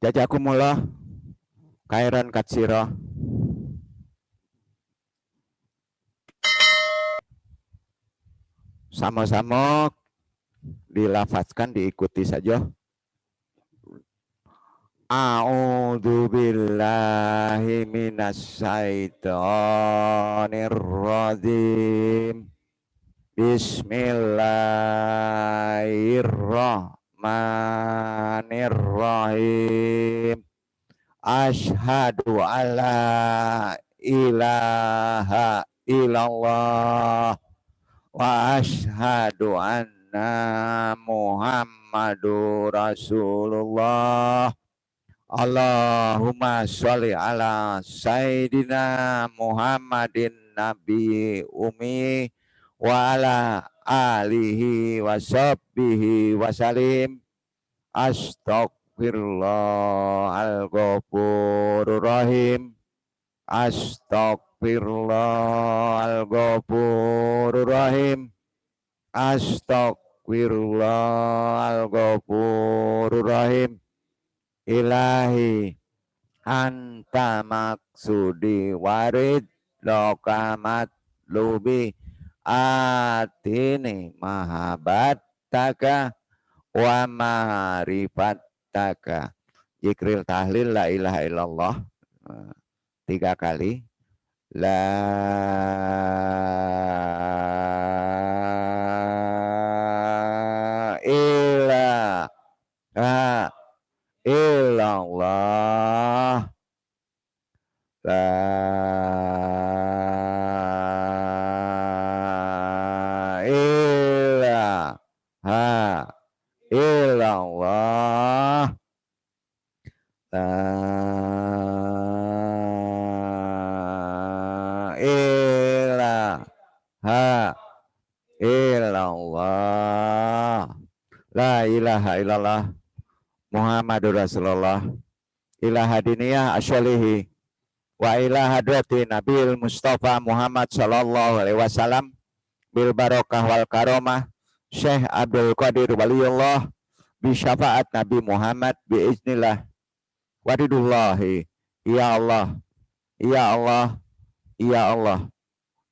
Jazakumullah khairan katsira. Sama-sama dilafazkan, diikuti saja. A'udzu billahi minasyaitonir rajim. Bismillahirrahmanirrahim. Asyhadu alla ilaha illallah wa asyhadu anna Muhammadur Rasulullah. Allahumma sholli ala Sayyidina Muhammadin Nabi Umi wa ala alihi wa sahbihi wa salim. Astaghfirullahal rahim. Astaghfirullahal rahim. Astaghfirullahal rahim. Ilahi anta maksudi warid lokamat lubi atini mahabataka wa ma'rifataka. Zikril tahlil la ilaha illallah 3 kali. La ilaha illallah. La ilaha illallah. La ilaha illallah. La ilaha illallah Muhammadur Rasulullah. Ilaha diniyah asyalihi wa ilaha hadrati Nabil Mustafa Muhammad sallallahu alaihi wasallam bil barokah wal karomah Syekh Abdul Qadir Waliullah bi syafaat Nabi Muhammad bi iznillah wadidullahi. Ya Allah, ya Allah, ya Allah,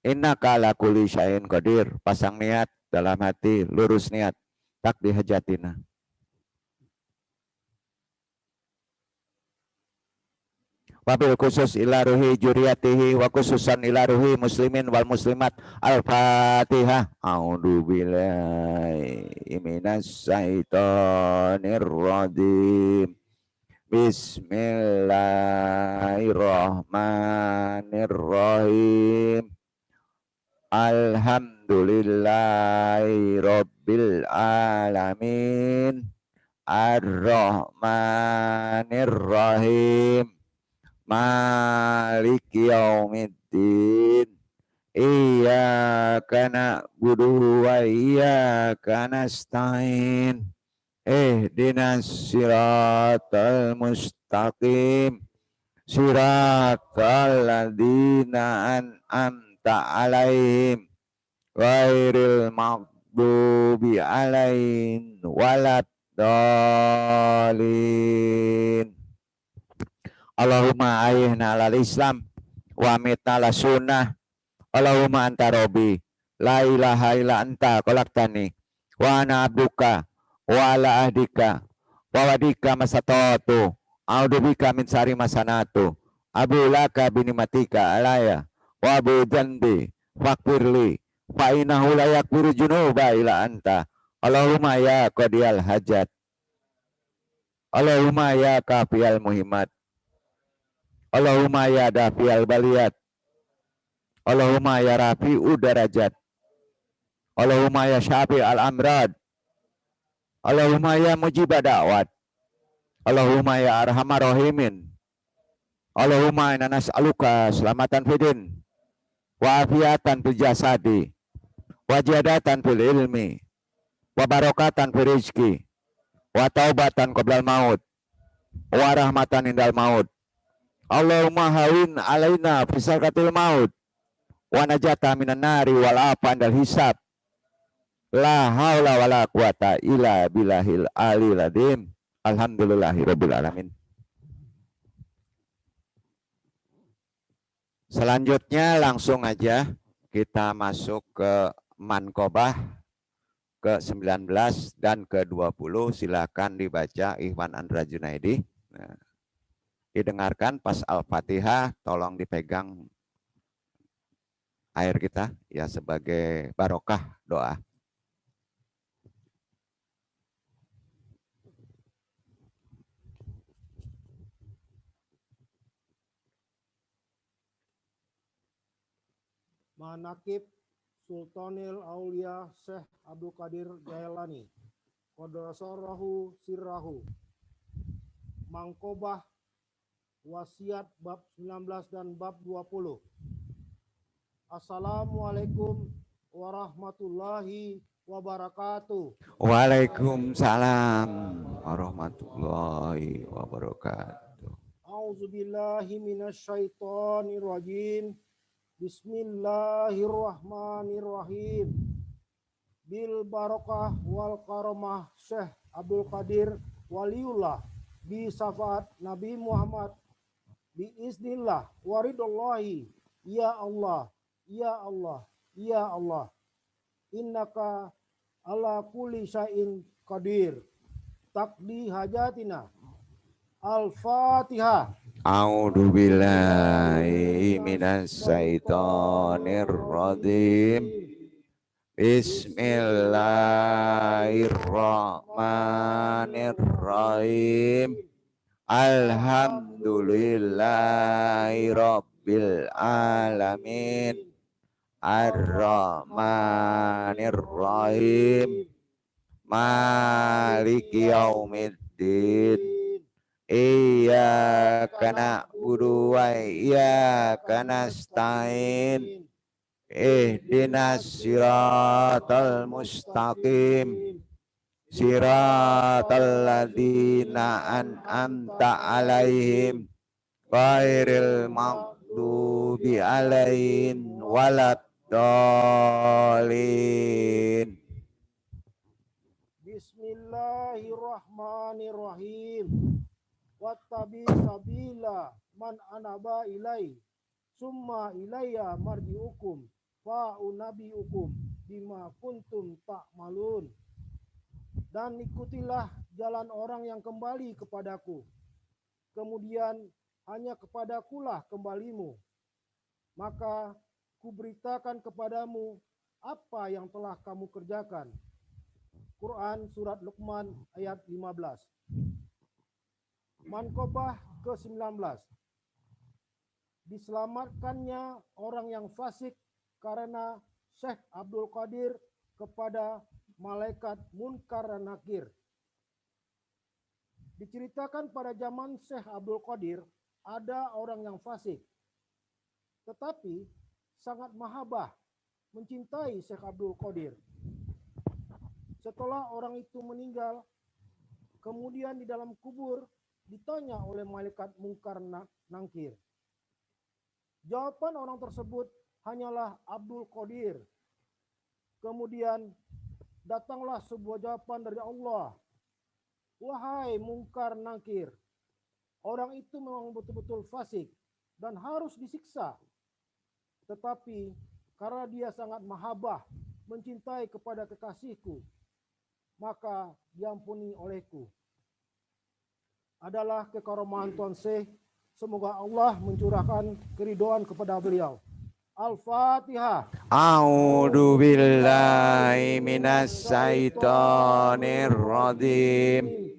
innaka ala kulli syai'in qadir. Pasang niat dalam hati, lurus niat, tak dihajatina. Wabil khusus ila ruhi juriyatihi wa khususan ila ruhi muslimin wal muslimat. Al-Fatihah. A'udzu billahi minas syaitonir rajim. Bismillahirrahmanirrahim. Alhamdulillahi rabbil alamin. Ar-Rahmanir-Rahim. Maliki yaumiddin. Iyyaka na'budu wa iyyaka nasta'in. Ihdinas siratal mustaqim. Siratal ladzina an'amta alaihim ghairil maghdubi alaihim waladdallin. Allahumma ayyihna alal Islam wa amitna ala sunnah. Allahumma anta robbi la ilaha illa anta khalaqtani wa ana abduka wa ala ahdika wa wadika masatatu a'udzubika min syarri masanatu abu laka binimatika alaya wa abu dzanbi faghfirli fa innahu la yaghfiru dzunuba illa anta. Allahumma ya qadiyal hajat. Allahumma ya kafiyal muhimmat. Allahumma ya dafiyal baliyat. Allahumma ya rafi'u darajat. Allahumma ya syafi al-amrad. Allahumma ya mujibah da'wat. Allahumma ya arhamar rahimin. Allahumma inna nas'aluka selamatan fidin wa afiatan fil jasadi wa jadatan fil ilmi wa barakatan fil rizki wa taubatan qoblal maut wa rahmatan indal maut. Allahumma hawin alaina fisakatil maut wa najata minan nari wal afan dal hisab. La haula wala quwata illa billahil aliyil azim. Alhamdulillahirabbil alamin. Selanjutnya langsung aja kita masuk ke Manqobah ke-19 dan ke-20. Silakan dibaca Ikhwan Andra Junaidi. Nah, didengarkan pas Al-Fatihah, tolong dipegang air kita ya sebagai barokah doa. Manakib Sultanil Aulia Syekh Abdul Qadir Jailani Qadasarahu Sirrahu. Manqobah wasiat bab 19 dan bab 20. Assalamualaikum warahmatullahi wabarakatuh. Waalaikumsalam warahmatullahi wabarakatuh. A'udzubillahi minasyaitonirrajim. Bismillahirrahmanirrahim. Bil barokah wal karomah Syekh Abdul Qadir Waliullah bi syafaat Nabi Muhammad bi iznillah waridallahi. Ya Allah, ya Allah, ya Allah, innaka ala kulli syai'in qadir. Taqdi hajatina. Al-Fatihah. A'udzu billahi minasyaitonir rajim. Bismillahirrahmanirrahim. Alhamdulillahi rabbil alamin. Ar-Rahmanir-Rahim. Maliki yaumiddin. Iyyaka na'budu wa iyyaka nasta'in. Ihdinas siratal mustaqim. Siratal ladzina an'amta 'alaihim ghairil maghdubi 'alaihim waladdallin. Bismillahirrahmanirrahim. Wattabi sabila man anaba ilai summa ilayya marji'ukum fa'unabi'ukum bima kuntum ta'malun. Dan ikutilah jalan orang yang kembali kepadaku, kemudian hanya kepadakulah kembalimu, maka kuberitakan kepadamu apa yang telah kamu kerjakan. Quran Surat Luqman ayat 15. Manqobah ke-19. Diselamatkannya orang yang fasik karena Syekh Abdul Qadir kepada malaikat Munkar dan Nakir. Diceritakan pada zaman Syekh Abdul Qadir ada orang yang fasik, tetapi sangat mahabbah, mencintai Syekh Abdul Qadir. Setelah orang itu meninggal, kemudian di dalam kubur ditanya oleh malaikat Munkar Nakir. Jawaban orang tersebut hanyalah Abdul Qadir. Kemudian datanglah sebuah jawaban dari Allah. Wahai Munkar Nakir, orang itu memang betul-betul fasik dan harus disiksa. Tetapi karena dia sangat mahabbah, mencintai kepada kekasihku, maka diampuni olehku. Adalah kekaromahan Tuan Syekh. Semoga Allah mencurahkan keridhaan kepada beliau. Al-Fatihah. A'udzu billahi minasyaitonir rajim.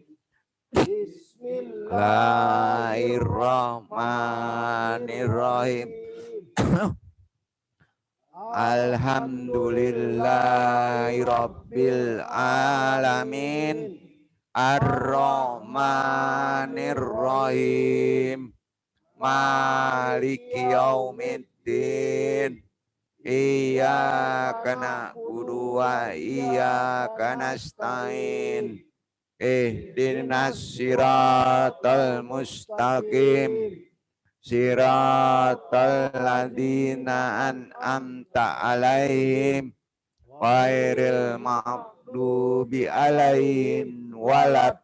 Bismillahirrahmanirrahim. Alhamdulillahi rabbil alamin. Ar-Rahmanir-Rahim. Maliki yaumiddin. Iyyaka na'budu wa iyyaka nasta'in. Ihdinas siratal mustaqim. Siratal ladzina an'amta 'alaihim ghairil maghdubi 'alaihim waladdallin.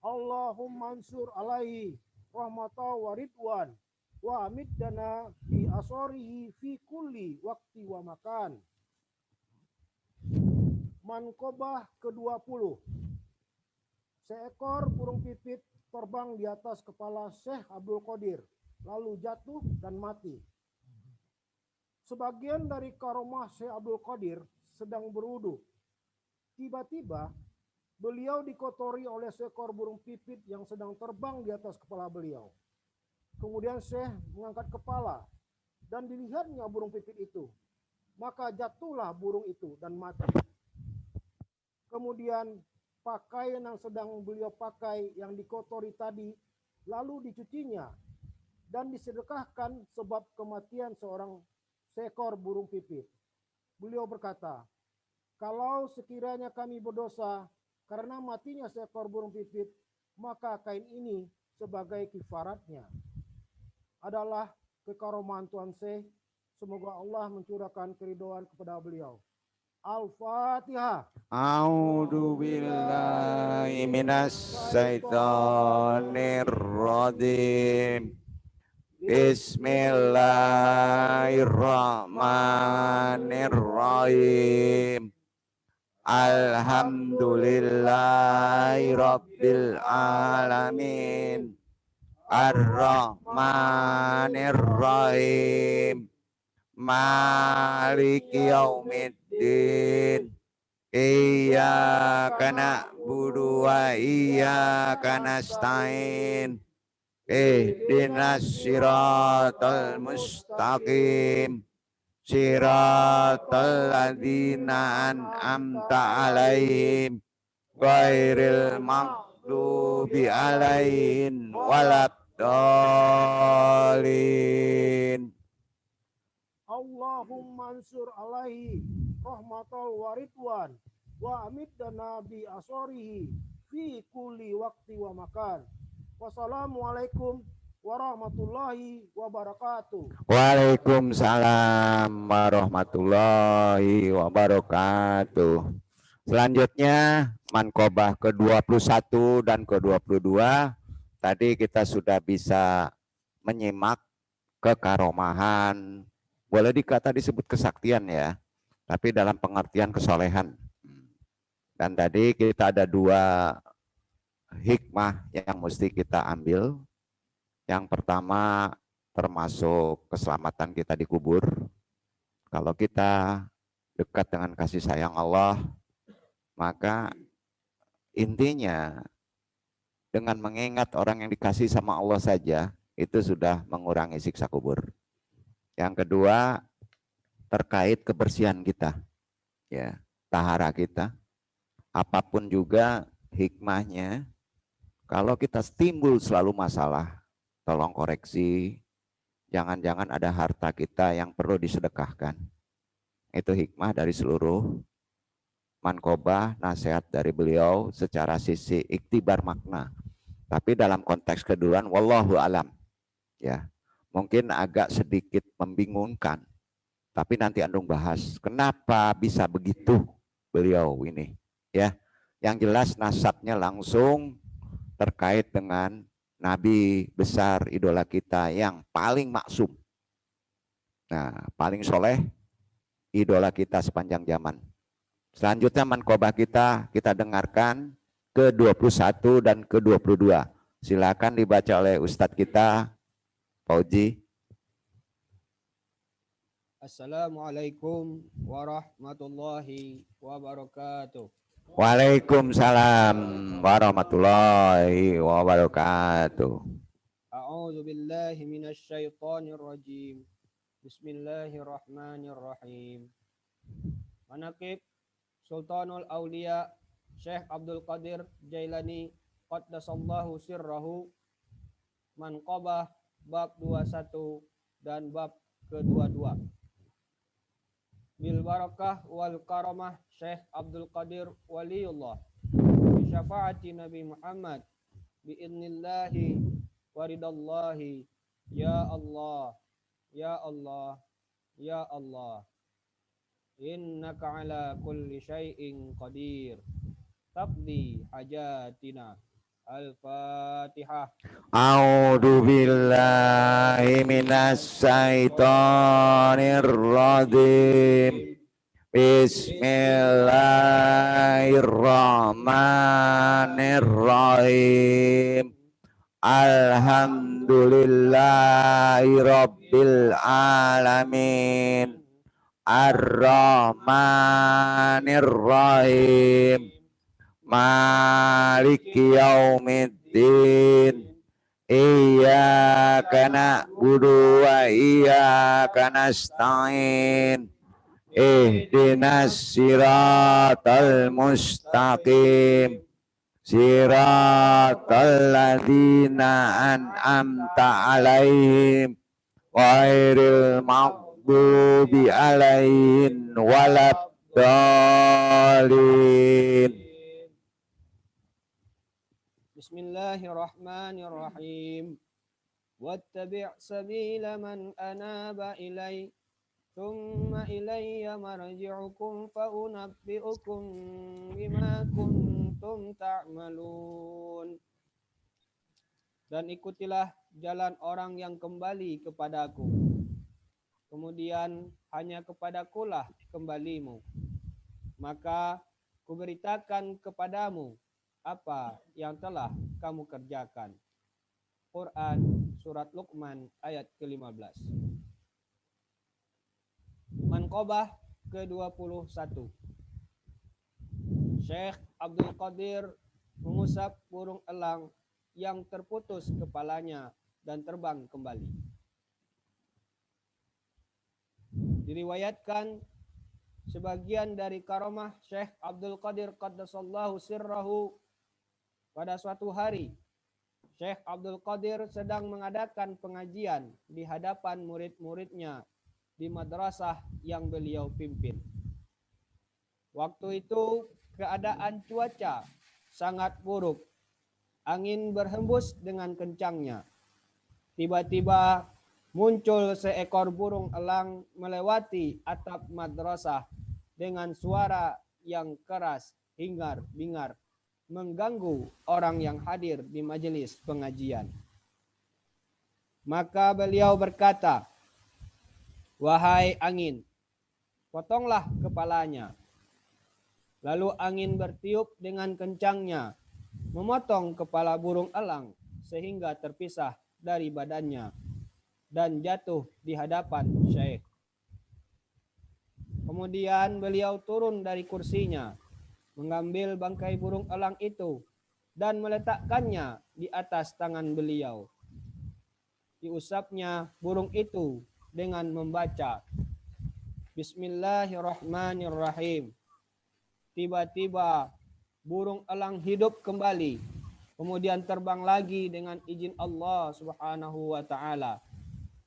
Allahumma mansur alaihi rahmatan wa ridwan wa amiddana bi asorihi fi kulli wakti wa makan. Mankobah ke-20. Seekor burung pipit terbang di atas kepala Syekh Abdul Qadir, lalu jatuh dan mati. Sebagian dari karomah Syekh Abdul Qadir sedang berwudu. Tiba-tiba beliau dikotori oleh seekor burung pipit yang sedang terbang di atas kepala beliau. Kemudian Syekh mengangkat kepala dan dilihatnya burung pipit itu. Maka jatuhlah burung itu dan mati. Kemudian pakaian yang sedang beliau pakai yang dikotori tadi lalu dicucinya dan disedekahkan sebab kematian seekor burung pipit. Beliau berkata, kalau sekiranya kami berdosa karena matinya seekor burung pipit, maka kain ini sebagai kifaratnya. Adalah kekaroman Tuan Syekh. Semoga Allah mencurahkan keridhaan kepada beliau. Al-Fatihah. A'udzu billahi minas syaitonir rajim. Bismillahirrahmanirrahim. Alhamdulillahi rabbil alamin. Ar-Rahmanir-Rahim. Maliki yaumiddin. Iyyaka na'budu wa iyyaka nasta'in. Ihdinas siratal mustaqim. Siratal ladzina an'amta alaihim ghairil maghdubi alaihim waladdallin. Allahumma ansur alaihi rahmatal wa ridwan wa amiddana bi asorihi fi kulli wakti wa makan. Wassalamualaikum warahmatullahi wabarakatuh. Waalaikumsalam warahmatullahi wabarakatuh. Selanjutnya mankobah ke-21 dan ke-22. Tadi kita sudah bisa menyimak kekaromahan, boleh dikata disebut kesaktian ya, tapi dalam pengertian kesolehan. Dan tadi kita ada dua hikmah yang mesti kita ambil. Yang pertama termasuk keselamatan kita di kubur. Kalau kita dekat dengan kasih sayang Allah, maka intinya dengan mengingat orang yang dikasih sama Allah saja, itu sudah mengurangi siksa kubur. Yang kedua, terkait kebersihan kita, ya, tahara kita. Apapun juga hikmahnya, kalau kita timbul selalu masalah, tolong koreksi, jangan-jangan ada harta kita yang perlu disedekahkan. Itu hikmah dari seluruh mankobah, nasihat dari beliau secara sisi iktibar makna. Tapi dalam konteks keduluan, wallahu alam, ya, mungkin agak sedikit membingungkan. Tapi nanti Andung bahas kenapa bisa begitu beliau ini, ya. Yang jelas nasabnya langsung terkait dengan Nabi besar idola kita yang paling maksum. Nah, paling soleh idola kita sepanjang zaman. Selanjutnya mankobah kita dengarkan ke-21 dan ke-22. Silakan dibaca oleh Ustadz kita, Fauji. Assalamualaikum warahmatullahi wabarakatuh. Waalaikumsalam warahmatullahi wabarakatuh. A'udzu billahi minasy syaithanir rajim. Bismillahirrahmanirrahim. Manaqib Sultanul Aulia Syekh Abdul Qadir Jailani qaddasallahu sirrahu, Manqabah bab 21 dan bab ke-22. Bil barakah wal karamah Syekh Abdul Qadir waliullah bi syafaati Nabi Muhammad bi idnillahi waridallahi. Ya Allah, ya Allah, ya Allah, innaka ala kulli syai'in qadir, taqdi hajatina Al-Fatihah. A'udzu billahi minasyaitonir rajim. Bismillahirrahmanirrahim. Alhamdulillahi rabbil alamin. Ar-Rahmanir Rahim. Maliki yaumiddin. Iyyaka na'budu wa iyyaka nasta'in. Ihdinas siratal mustaqim. Siratal ladzina an'amta alaihim ghairil maghdubi alaihim waladdallin. Bismillahirrahmanirrahim. Wattabi' sabila man anaba ilai. Thumma ilayya marji'ukum fa'unabbi'ukum bima kuntum ta'malun. Dan ikutilah jalan orang yang kembali kepadaku. Kemudian hanya kepadakulah kembalimu. Maka kuberitakan kepadamu apa yang telah kamu kerjakan. Quran Surat Luqman ayat ke-15. Manqobah ke-21. Syekh Abdul Qadir mengusap burung elang yang terputus kepalanya dan terbang kembali. Diriwayatkan sebagian dari karamah Syekh Abdul Qadir qaddasallahu sirrahu, pada suatu hari Syekh Abdul Qadir sedang mengadakan pengajian di hadapan murid-muridnya di madrasah yang beliau pimpin. Waktu itu keadaan cuaca sangat buruk. Angin berhembus dengan kencangnya. Tiba-tiba muncul seekor burung elang melewati atap madrasah dengan suara yang keras hingar-bingar, mengganggu orang yang hadir di majelis pengajian. Maka beliau berkata, "Wahai angin, potonglah kepalanya." Lalu angin bertiup dengan kencangnya, memotong kepala burung elang sehingga terpisah dari badannya dan jatuh di hadapan Syekh. Kemudian beliau turun dari kursinya, mengambil bangkai burung elang itu dan meletakkannya di atas tangan beliau. Diusapnya burung itu dengan membaca Bismillahirrahmanirrahim. Tiba-tiba burung elang hidup kembali, kemudian terbang lagi dengan izin Allah Subhanahu wa taala.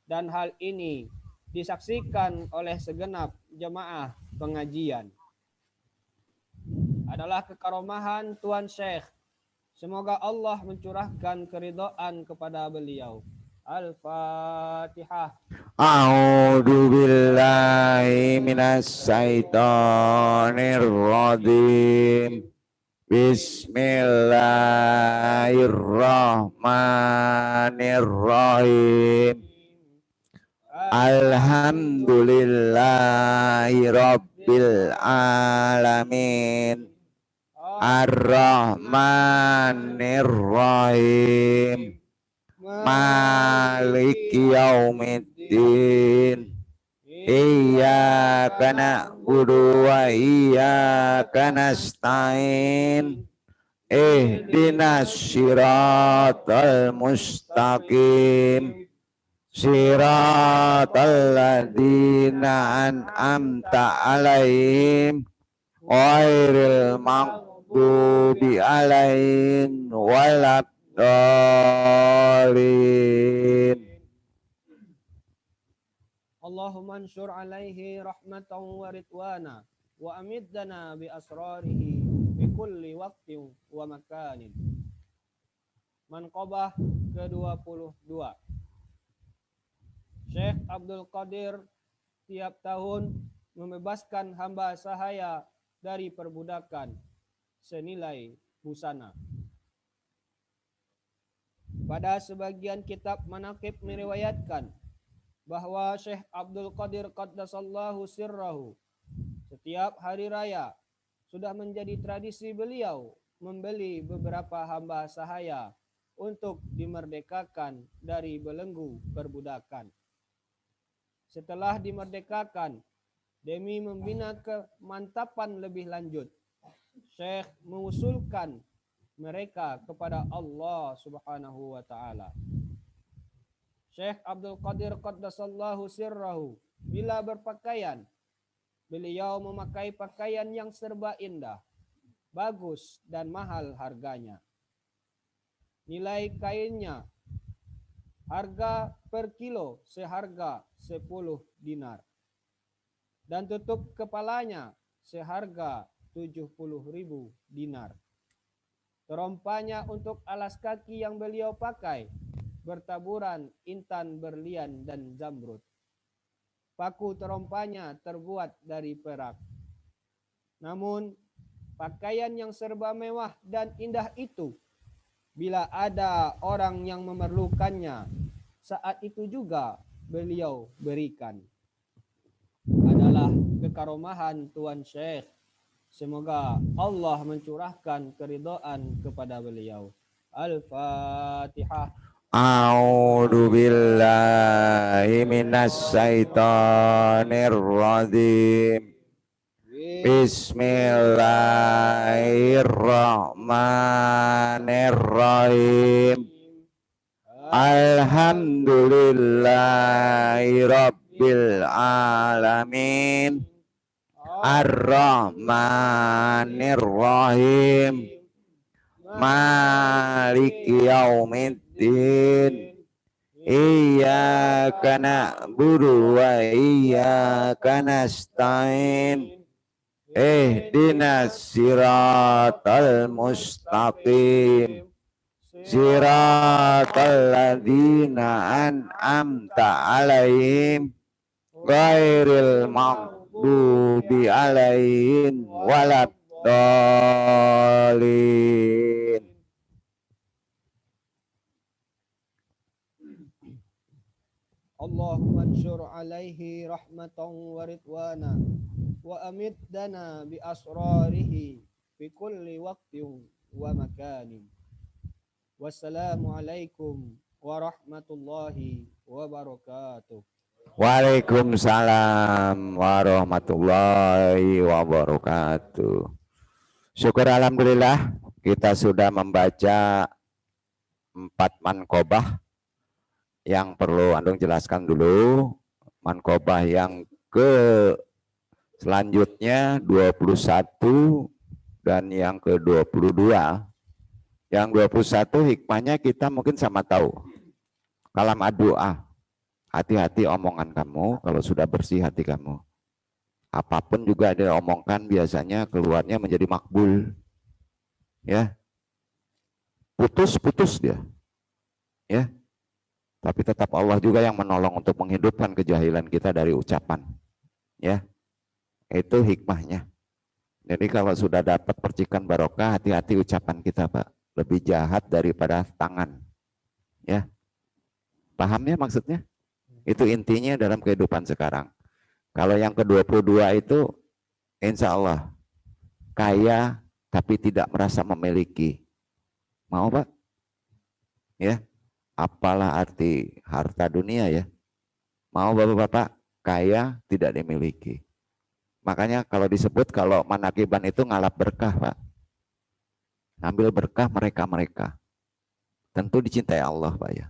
Dan hal ini disaksikan oleh segenap jemaah pengajian. Adalah kekaromahan Tuan Syekh. Semoga Allah mencurahkan keridhaan kepada beliau. Al-Fatihah. A'udzu billahi minasyaitonir rajim. Bismillahirrahmanirrahim. Alhamdulillahi rabbil alamin. Ar-Rahmanir Rahim. Maliki yaumiddin. Iyyaka na'budu wa iyyaka nasta'in. Ihdinas siratal mustaqim. Siratal ladzina an'amta alaihim ghairil maghdubi alaihim waladdallin. Allahumma ansur alaihi rahmatan wa ridwana wa amiddana bi asrarihi bi kulli waqtin wa makanin. Manqobah ke-22. Syekh Abdul Qadir tiap tahun membebaskan hamba sahaya dari perbudakan senilai busana. Pada sebagian kitab manaqib meriwayatkan bahwa Syekh Abdul Qadir Qaddasallahu sirrahu setiap hari raya sudah menjadi tradisi beliau membeli beberapa hamba sahaya untuk dimerdekakan dari belenggu perbudakan. Setelah dimerdekakan, demi membina kemantapan lebih lanjut, Syekh mengusulkan mereka kepada Allah Subhanahu wa taala. Syekh Abdul Qadir Qaddasallahu sirrahu bila berpakaian, beliau memakai pakaian yang serba indah, bagus dan mahal harganya. Nilai kainnya harga per kilo seharga 10 dinar. Dan tutup kepalanya seharga 70.000 dinar. Terompanya untuk alas kaki yang beliau pakai bertaburan intan, berlian, dan zamrud. Paku terompanya terbuat dari perak. Namun, pakaian yang serba mewah dan indah itu, bila ada orang yang memerlukannya, saat itu juga beliau berikan. Adalah kekaromahan Tuan Syekh. Semoga Allah mencurahkan keridhaan kepada beliau. Al-Fatihah. A'udzu billahi minas syaitonir rajim. Bismillahirrahmanirrahim. Alhamdulillahi rabbil alamin. Ar-Rahmanir-Rahim. Maliki yaumiddin. Iyyaka na'budu wa iyyaka nasta'in. Ihdinas siratal mustaqim. Siratal ladzina an'amta 'alaihim ghairil maghdubi 'alaihim waladdallin. Allahumma anshur alaihi rahmatan wa ridwana wa amiddana bi asrarihi fi kulli waqtin wa makanin. Wassalamualaikum warahmatullahi wabarakatuh. Waalaikumsalam warahmatullahi wabarakatuh. Syukur alhamdulillah kita sudah membaca 4 manqobah. Yang perlu Andung jelaskan dulu, manqobah yang selanjutnya 21 dan yang ke-22. Yang 21 hikmahnya kita mungkin sama tahu. Kalam ad-doa. Hati-hati omongan kamu kalau sudah bersih hati kamu. Apapun juga dia omongkan biasanya keluarnya menjadi makbul. Ya. Putus-putus dia. Ya. Tapi tetap Allah juga yang menolong untuk menghidupkan kejahilan kita dari ucapan. Ya. Itu hikmahnya. Jadi kalau sudah dapat percikan barokah, hati-hati ucapan kita, Pak. Lebih jahat daripada tangan. Ya. Pahamnya maksudnya? Itu intinya dalam kehidupan sekarang. Kalau yang ke-22 itu insya Allah kaya tapi tidak merasa memiliki. Mau, Pak? Ya. Apalah arti harta dunia ya. Mau Bapak-bapak kaya tidak dimiliki. Makanya kalau disebut kalau manakiban itu ngalap berkah, Pak. Ngambil berkah mereka-mereka. Tentu dicintai Allah, Pak ya.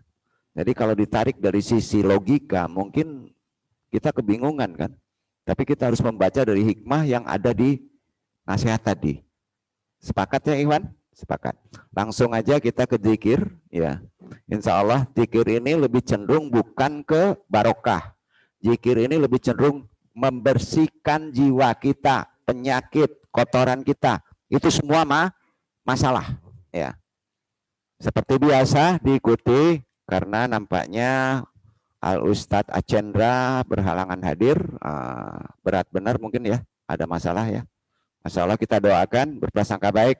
Jadi kalau ditarik dari sisi logika mungkin kita kebingungan kan. Tapi kita harus membaca dari hikmah yang ada di nasihat tadi. Sepakat ya Iwan? Sepakat. Langsung aja kita ke zikir ya. Insya Allah zikir ini lebih cenderung bukan ke barokah. Zikir ini lebih cenderung membersihkan jiwa kita, penyakit, kotoran kita. Itu semua masalah ya. Seperti biasa diikuti karena nampaknya Al Ustadz Acendra berhalangan hadir. Berat benar mungkin ya, ada masalah ya. Masya Allah kita doakan berprasangka baik.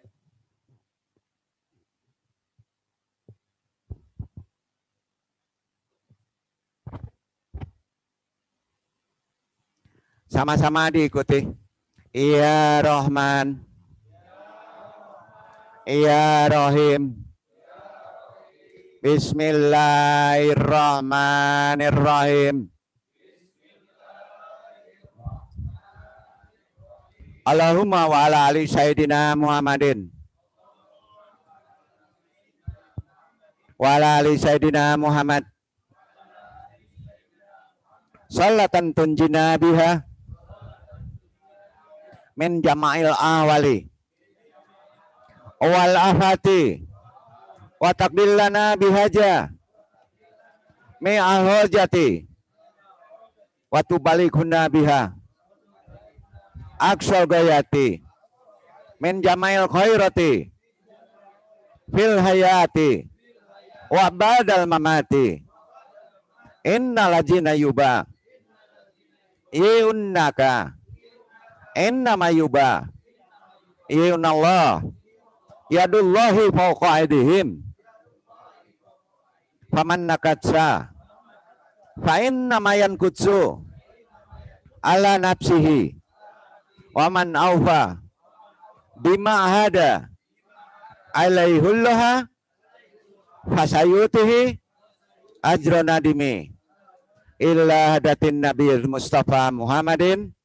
Sama-sama diikuti. Ya Rahman, Ya Rahim. Bismillahirrahmanirrahim. Allahumma wa ala ali Sayyidina Muhammadin. Wa ala ali Sayyidina Muhammad. Salatan tunjina biha min jama'il awali wal afati wa taqdillana bihaja mi ahojati wa tubalighuna biha aksal gayati min jama'il khairati fil hayati wa badal mamati inna lajina yuba iunnaka inna mayuba iunallah yadullahi fawqa aydihim faman nakatsa fa inna mayan kutsu ala nafsihi wa man awfa bima ahada alaihullaha fasayutihi ajran nadimi illa hadatin nabiyil Mustafa Muhammadin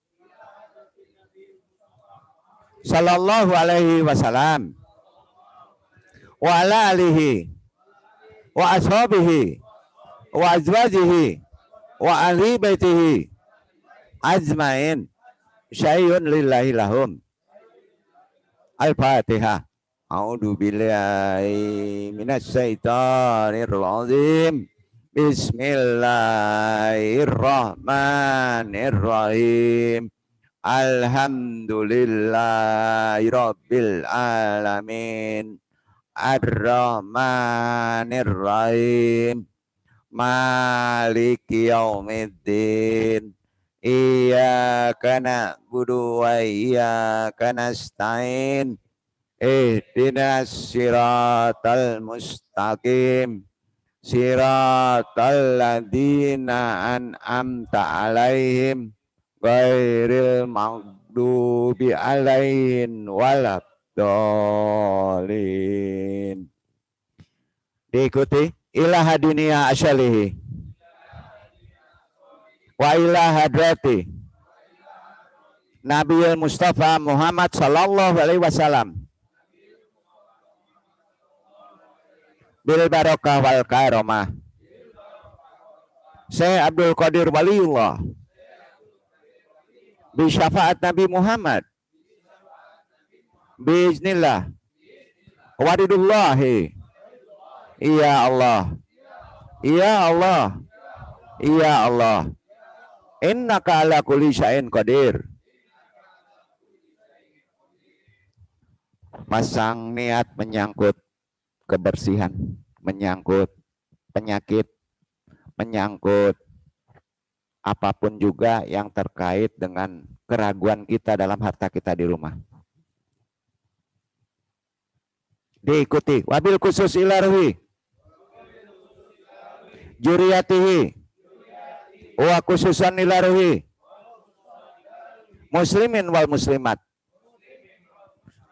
sallallahu alaihi wasallam wa ala alihi wa ashabihi wa azwajihi wa ahli baitihi ajmain syai'un lillahi lahum. Al-Fatihah. A'udzu billahi minasy syaithanir rajim. Bismillahirrahmanirrahim. Alhamdulillahi rabbil alamin. Ar-Rahmanir-Rahim. Maliki yaumiddin. Iyyaka na'budu wa iyyaka nasta'in. Ihdinas siratal mustaqim. Siratal ladzina an'amta alaihim ghairil maghdubi alaihim waladdallin. Diikuti ilaha dunia asyalihi wa ilaha hadrati Nabiyul Mustafa Muhammad sallallahu alaihi wasallam bil barokah wal karomah Syekh Abdul Qadir Waliullah bi syafaat Nabi Muhammad biiznillah waridullahi ya Allah ya Allah ya Allah innaka ala kulli syai'in qadir. Masang niat menyangkut kebersihan, menyangkut penyakit, menyangkut apapun juga yang terkait dengan keraguan kita dalam harta kita di rumah. Diikuti wabil khusus ilarwi juriyatihi wa khususan ilarwi muslimin wal muslimat.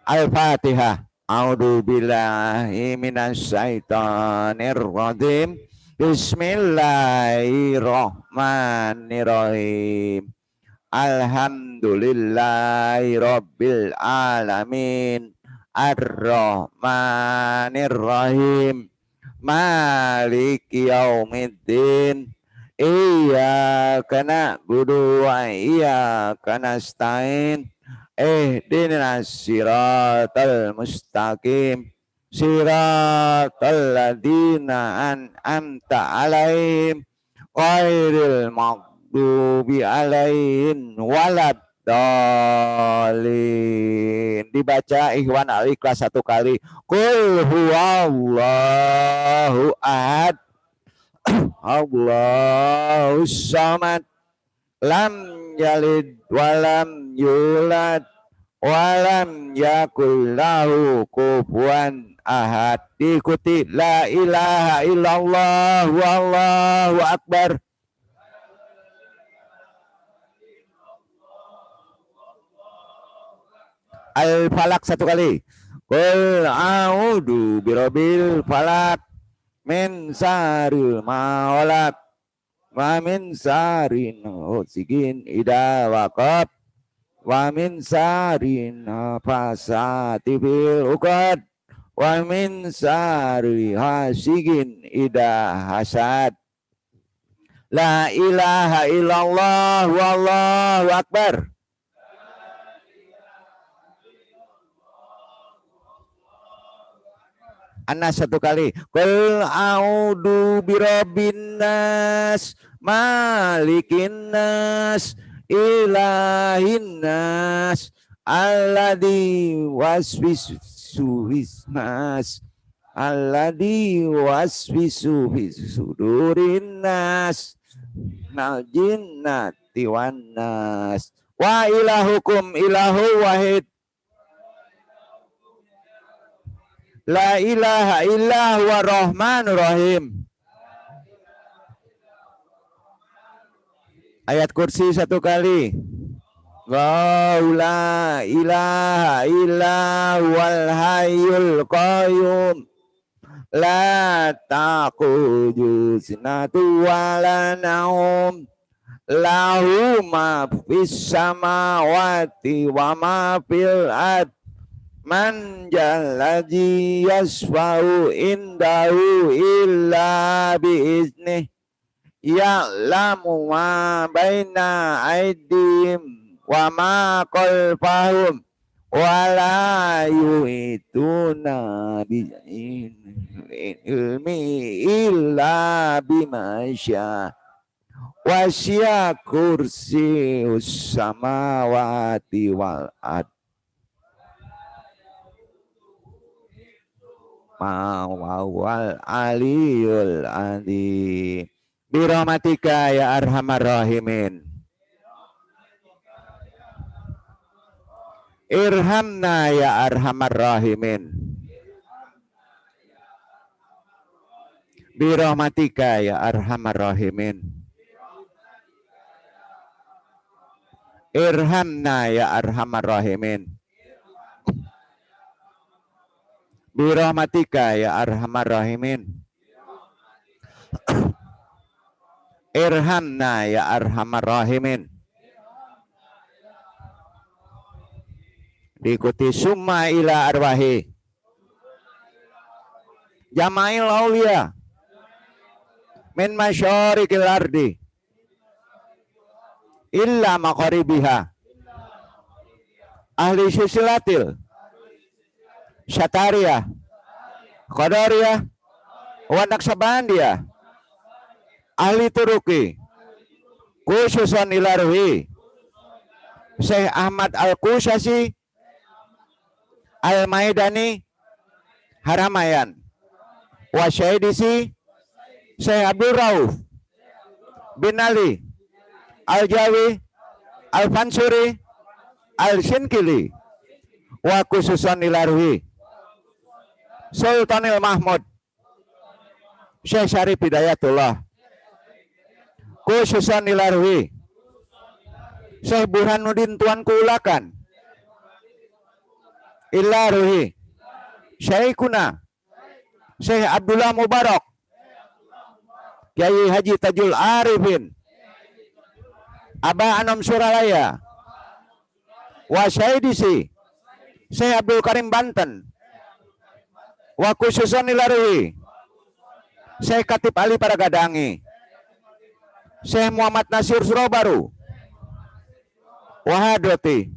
Al-Fatihah. A'udzu billahi minasy syaithanir rajim. Bismillahirrahmanirrahim. Alhamdulillahi rabbil alamin. Ar-Rahmanir-Rahim. Maliki yaumiddin. Iyyaka na'budu wa iyyaka nasta'in. Ihdinas siratal mustaqim. Siratal ladzina an'amta alaihim ghairil maghdubi alaihim waladdallin. Dibaca Ikhwan Al-Ikhlas 1 kali. Qul huwallahu ahad. Allahus samad. Lam yalid walam yulad walam yakul lahu kufuwan ahad. Diikuti la ilaha illallah wallahu akbar. Al-falak satu kali. Qul a'udzu birabbil falak min syarril ma khalaq wa min syarri ghasiqin idza waqab wa min syarri nafasati fil 'uqad wa min syarri hasidin idza hasad. La ilaha illallah wallahu akbar. Anas satu kali. Qul a'udzu birabbin nas, malikin nas, ilahin nas, alladzi waswisu nas, alladzi waswisu sudurin nas, nal jinnati wan nas. Wa ilahukum ilahu wahid. La ilaha illa huwa rahmanur rahim. Ayat kursi satu kali. La ilaha illa huwal hayyul qayyum. La ta'khudhuhu sinatun wa la naum. Lahu ma fis samawati wa ma fil ardh. Man jallazi yasfa'u indahu illa biiznih. Ya'lamu ma baina aydihim wa ma khalfahum wa la yuhituna bi ilmi illa bima syaa. Wasi'a kursiyyus samawati wal ardh. Mawal aliyul adzim. Birahmatika ya arhamar rahimin. Irhamna ya arhamar rahimin. Birahmatika ya arhamar rahimin. Irhamna ya arhamar rahimin. Birahmatika ya arhamar rahimin. Irhamna ya arhamar rahimin. Diikuti summa ila arwahi jama'il auliya min masyariqil ardi illa maqaribiha ahli silsilatil Syataria, Qadariyah, wa Naqsabandiyah, ahli turuki, khususan ilaruhi, Syekh Ahmad Al-Qusasi, Al-Maidani, Haramayan, wa Syaidisi, Syekh Abdul Rauf bin Ali, Al-Jawi, Al-Fansuri, Al-Sinkili, wa khususan ilaruhi, Sultanil Mahmud Syekh Syarif Hidayatullah, khususan ilaruhi Syekh Burhanuddin Tuan Kuulakan, ilaruhi Syekhuna Syekh Abdullah Mubarak, Kiai Haji Tajul Arifin, Aba Anom Suralaya, wa Syaidisi Syekh Abdul Karim Banten, wa khususan ilaruhi Syekh Katib Ali Paragadangi, Syekh Muhammad Nasir Surabaru, Wahadoti,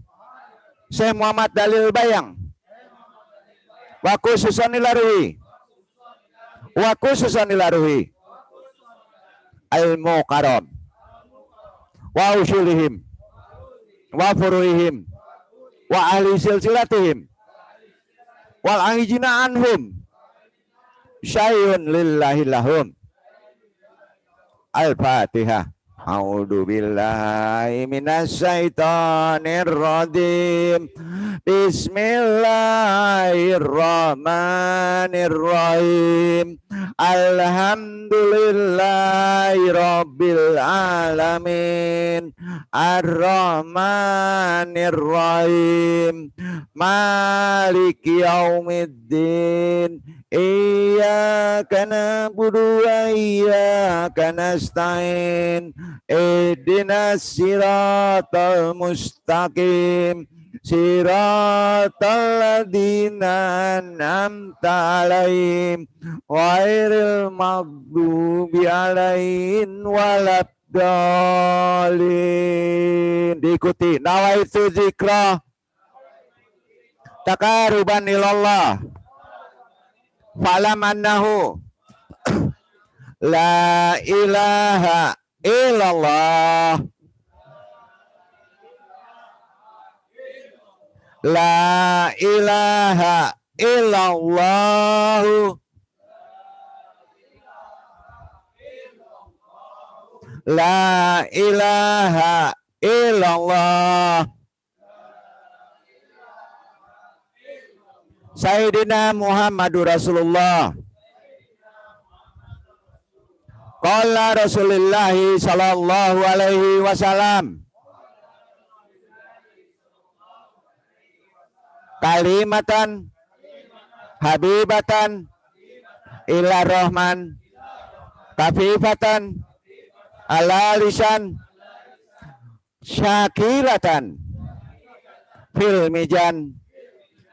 Syekh Muhammad Dalil Bayang, wa khususan ilaruhi Al-Mukarram, wa usulihim, wa furuihim, wa ahli silsilatihim, wal ahijina anhum syai'un lillahi lahum. Al-Fatihah. A'udzu billahi minasyaitonir rajim. Bismillahirrahmanirrahim. Alhamdulillahi rabbil alamin. Ar-Rahmanir-Rahim. Maliki yaumiddin. Iyyaka na'budu wa iyyaka nasta'in. Ihdinas siratal mustaqim. Siratal ladzina an'amta 'alaihim ghairil maghdubi 'alaihim waladdallin. Diikuti nawaitu zikra taqarruban ilallah. Falam annahu la ilaha illallah. La ilaha illallah. La ilaha illallah. Sayyidina Muhammadur Rasulullah. Qala Rasulullah sallallahu alaihi wasallam. Kalimatan habibatan ila rahman kafifatan ala lisan syakiratan fil mijan.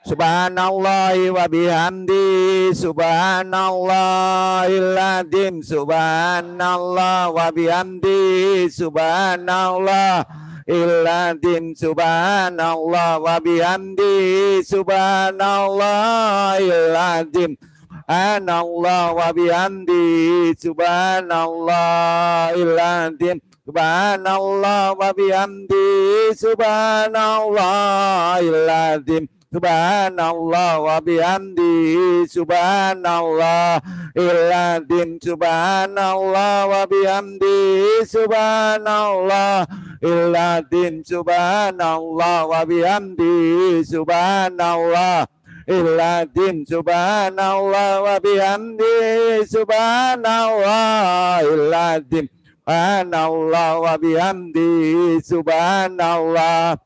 Subhanallah wa bihamdi subhanallahil adzim. Subhanallah wa bihamdi subhanallah adzim. Subhanallah wa bihamdi subhanallahil adzim. Subhanallah wa bihamdi subhanallahil adzim. Subhanallah wa bihamdi subhanallahil adzim. Subhanallah wa bihamdi subhanallahil adzim. Subhanallah wa bihamdi subhanallahil adzim. Subhanallah wa bihamdi subhanallahil adzim. Subhanallah wa bihamdi subhanallahil adzim. Subhanallah wa bihamdi subhanallah.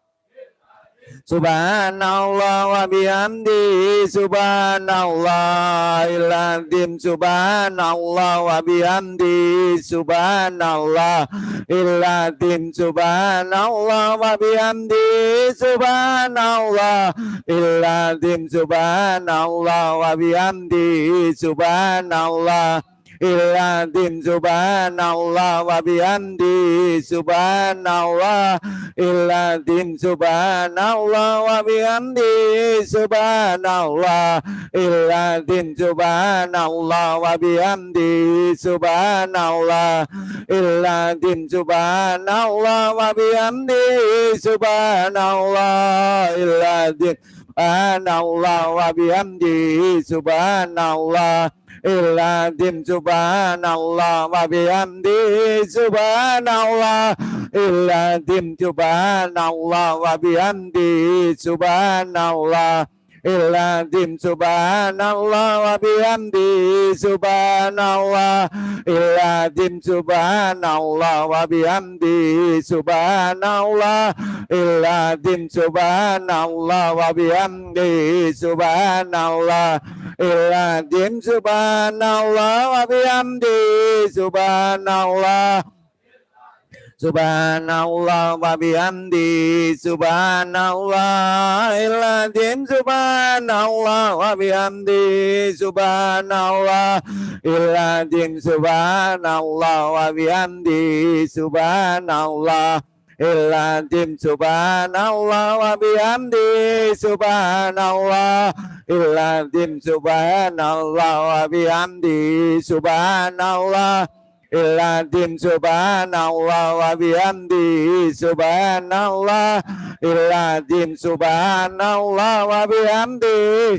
Subhanallah wa bihamdi subhanallahil adzim. Subhanallah wa bihamdi subhanallahil adzim. Subhanallah wa bihamdi subhanallahil adzim. Subhanallah wa bihamdi subhanallah adzim. Subhanallah wa bihamdi subhanallah adzim. Subhanallah wa bihamdi subhanallah adzim. Subhanallah wa bihamdi subhanallah adzim. Subhanallah wa bihamdi subhanallah adzim. Subhanallah wa bihamdi subhanallah adzim. Subhanallah wa bihamdi subhanallah adzim. Subhanallah wa bihamdi subhanallah adzim. Subhanallah wa bihamdi subhanallah adzim. Subhanallah wa bihamdi subhanallah adzim. Subhanallah wa bihamdi subhanallah adzim. Subhanallah wa bihamdi subhanallah. Subhanallah wa bihamdi subhanallahil adzim. Subhanallah wa bihamdi subhanallahil adzim. Subhanallah wa bihamdi subhanallah adzim. Subhanallah wa bihamdi subhanallah adzim. Subhanallah wa bihamdi subhanallah adzim. Subhanallah wa bihamdi subhanallah adzim. Subhanallah wa bihamdi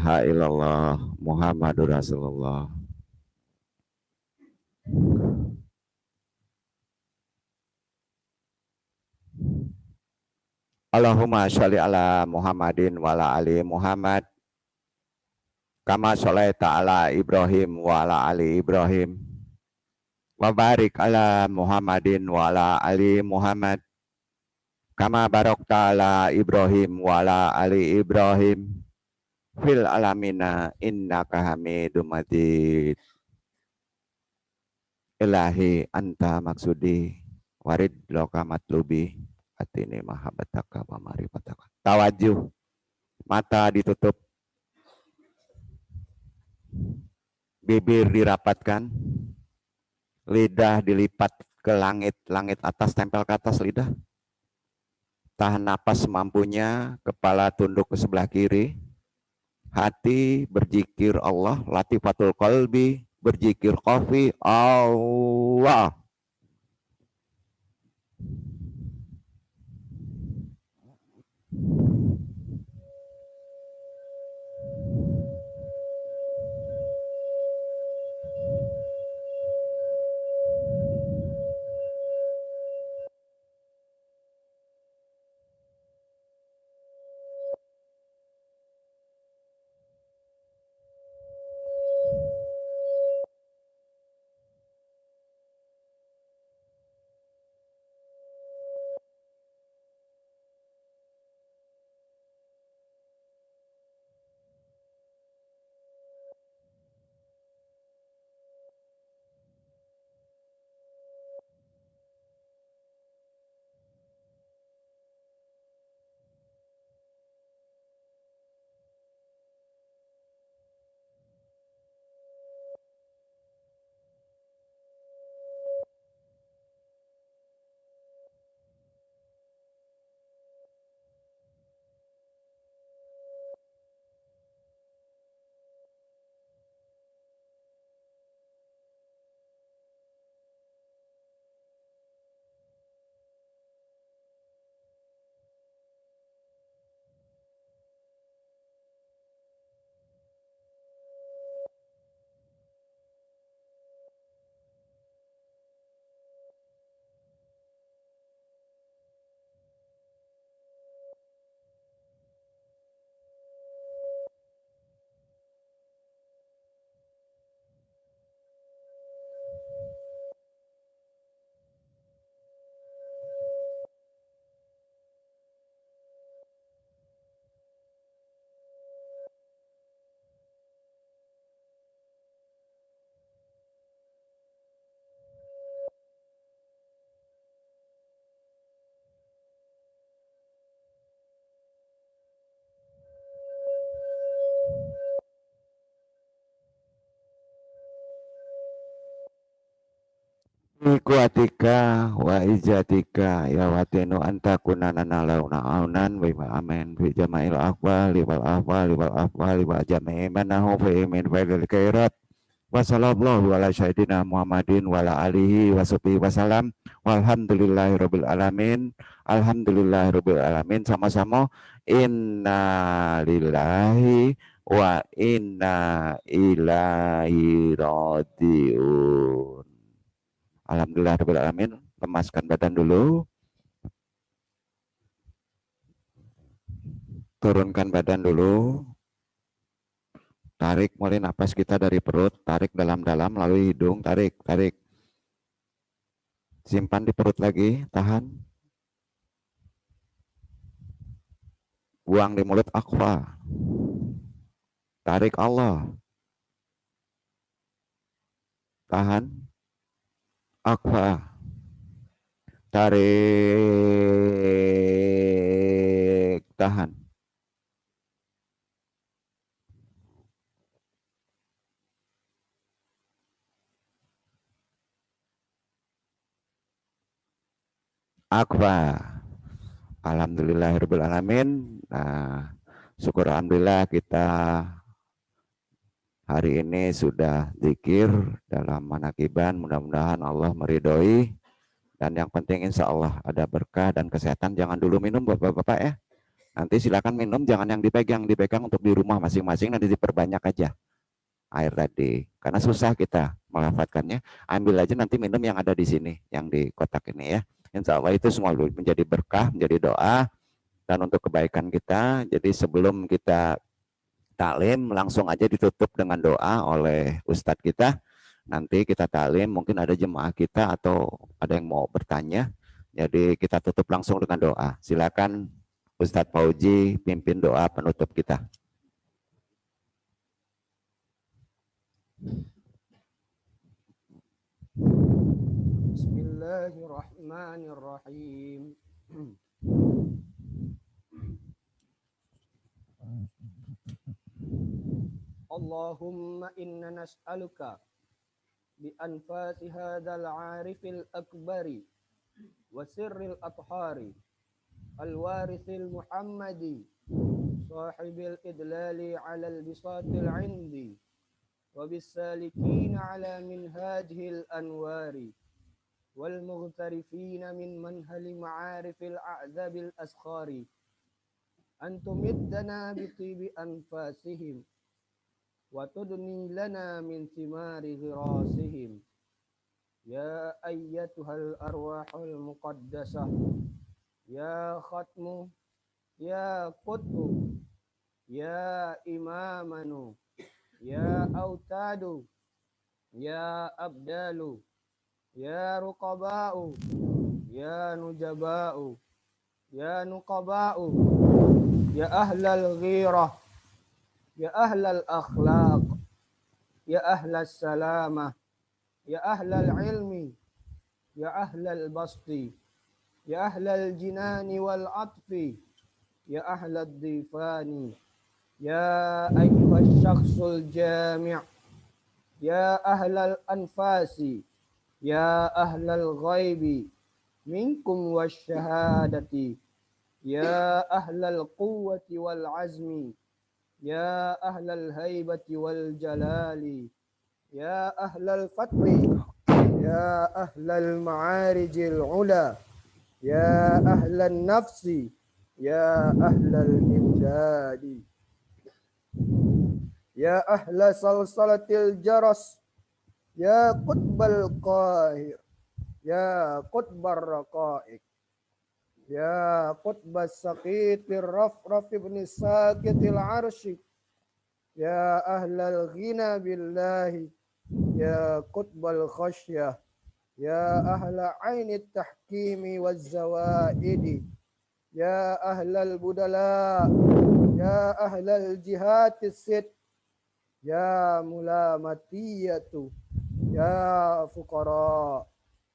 ilaha illallah Muhammadur Rasulullah. Allahumma sholli ala Muhammadin wa ala ali Muhammad kama sholaita ala Ibrahim wa ala ali Ibrahim wa barik ala Muhammadin wa ala ali Muhammad kama barakta ala Ibrahim wa ala ali Ibrahim fil alamina innaka Hamidum Majid. Ilahi anta maksudi warid loka matlubi atini mahabbataka wa marifataka. Tawajuh, mata ditutup, bibir dirapatkan, lidah dilipat ke langit, langit atas tempel ke atas lidah. Tahan napas semampunya, kepala tunduk ke sebelah kiri, hati berzikir Allah, latifatul qalbi, berzikir qafi Allah. Kuatika wa izatika ya watinu anta kunanana launa aunan wa amen fi jamail aqwali wal ahwali wal afwali wa jami'i manahu fi min fa'ilil khairat wa sallallahu ala sayyidina Muhammadin wa ala alihi wa sahbihi wasallam walhamdulillahi rabbil alamin. Alhamdulillahi rabbil alamin. Sama-sama inna lillahi wa inna ilaihi rajiun. Alhamdulillah rabbil alamin. Lemaskan badan dulu. Turunkan badan dulu. Tarik mulai napas kita dari perut, tarik dalam-dalam lalu hidung, tarik, tarik. Simpan di perut lagi, tahan. Buang di mulut akhfa. Tarik Allah. Tahan. Akhfa. Tarik, tahan. Akhfa. Alhamdulillahirabbil alamin. Nah, syukur alhamdulillah kita hari ini sudah zikir dalam manakiban, mudah-mudahan Allah meridhoi. Dan yang penting insya Allah ada berkah dan kesehatan. Jangan dulu minum bapak-bapak ya. Nanti silakan minum, jangan yang dipegang untuk di rumah masing-masing, nanti diperbanyak aja air tadi. Karena susah kita melafadzkannya. Ambil aja nanti minum yang ada di sini, yang di kotak ini ya. Insya Allah itu semua menjadi berkah, menjadi doa, dan untuk kebaikan kita. Jadi sebelum kita taklim, langsung aja ditutup dengan doa oleh Ustadz kita. Nanti kita taklim, mungkin ada jemaah kita atau ada yang mau bertanya. Jadi kita tutup langsung dengan doa. Silakan Ustadz Fauji pimpin doa penutup kita. Bismillahirrahmanirrahim. Allahumma inna nas'aluka bi anfasi hadzal 'arifil akbari wa sirril athhari al-warithil muhammadi sahibil idlali 'alal bisatil 'indi wa bisalikin 'ala minhajil anwari wal mughtarifina min manhali ma'arifil a'zabil askhari antumiddana bi tibi anfasihim wa tudni lana min thimari ghirasihim ya ayyatuhal arwahul muqaddasah ya khatmu ya qutbu ya imamanu ya autadu ya abdalu ya ruqaba'u ya nujaba'u ya nuqaba'u ya ahlal ghirah ya ahlal akhlaq ya ahlas salamah ya ahlal ilmi ya ahlal basti ya ahlal jinani wal atfi ya ahlal difani ya ayyuhas syakhsul jami' ya ahlal anfasi ya ahlal ghaibi minkum wasyahadati ya ahlal quwwati wal azmi ya ahlal haibati wal jalali ya ahlal fathi ya ahlal ma'arijil ula ya ahlan nafsi ya ahlal imdadi ya ahla salsalatil jaras ya qutbal qahir ya qutbar raqaik ya qutbas saqitir rafraf ibn saqitil arshi ya ahlal ghina billahi ya qutbal khasyah ya ahla ainit tahkimi waz zawaidi ya ahlal budala ya ahlal jihatis sit ya mulamatiyatu ya fuqara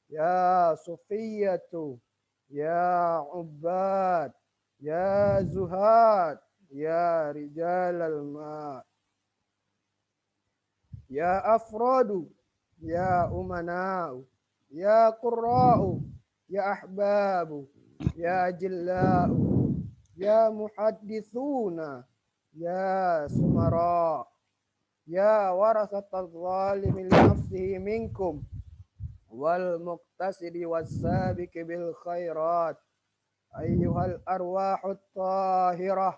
ya sufiyatu ya ubbad ya zuhad ya rijal al-ma ya afradu ya umana'u ya qurra'u ya ahbabu ya jilla'u ya muhaddithuna ya sumara ya warasatal zalimi li nafsihi minkum wal muqtasidi was-sabiqi bil khairat ayyuhal arwahut tahirah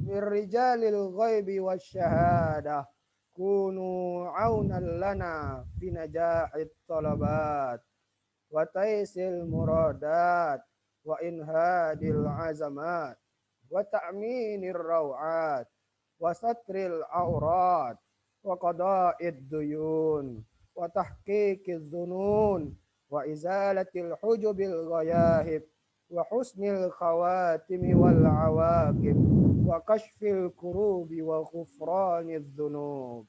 min rijalil ghaibi wasyahadah kunu aunan lana fi najahit talabat wa taisil muradat wa inhadil azamat wa ta'minir rawat wa satril aurat wa qada'id duyun wa tahqiqiz dhunun wa izalatil hujubil ghayahib wa husnil khawatimi wal awaqib wa kashfil kurubi wa ghufraniz dhunub.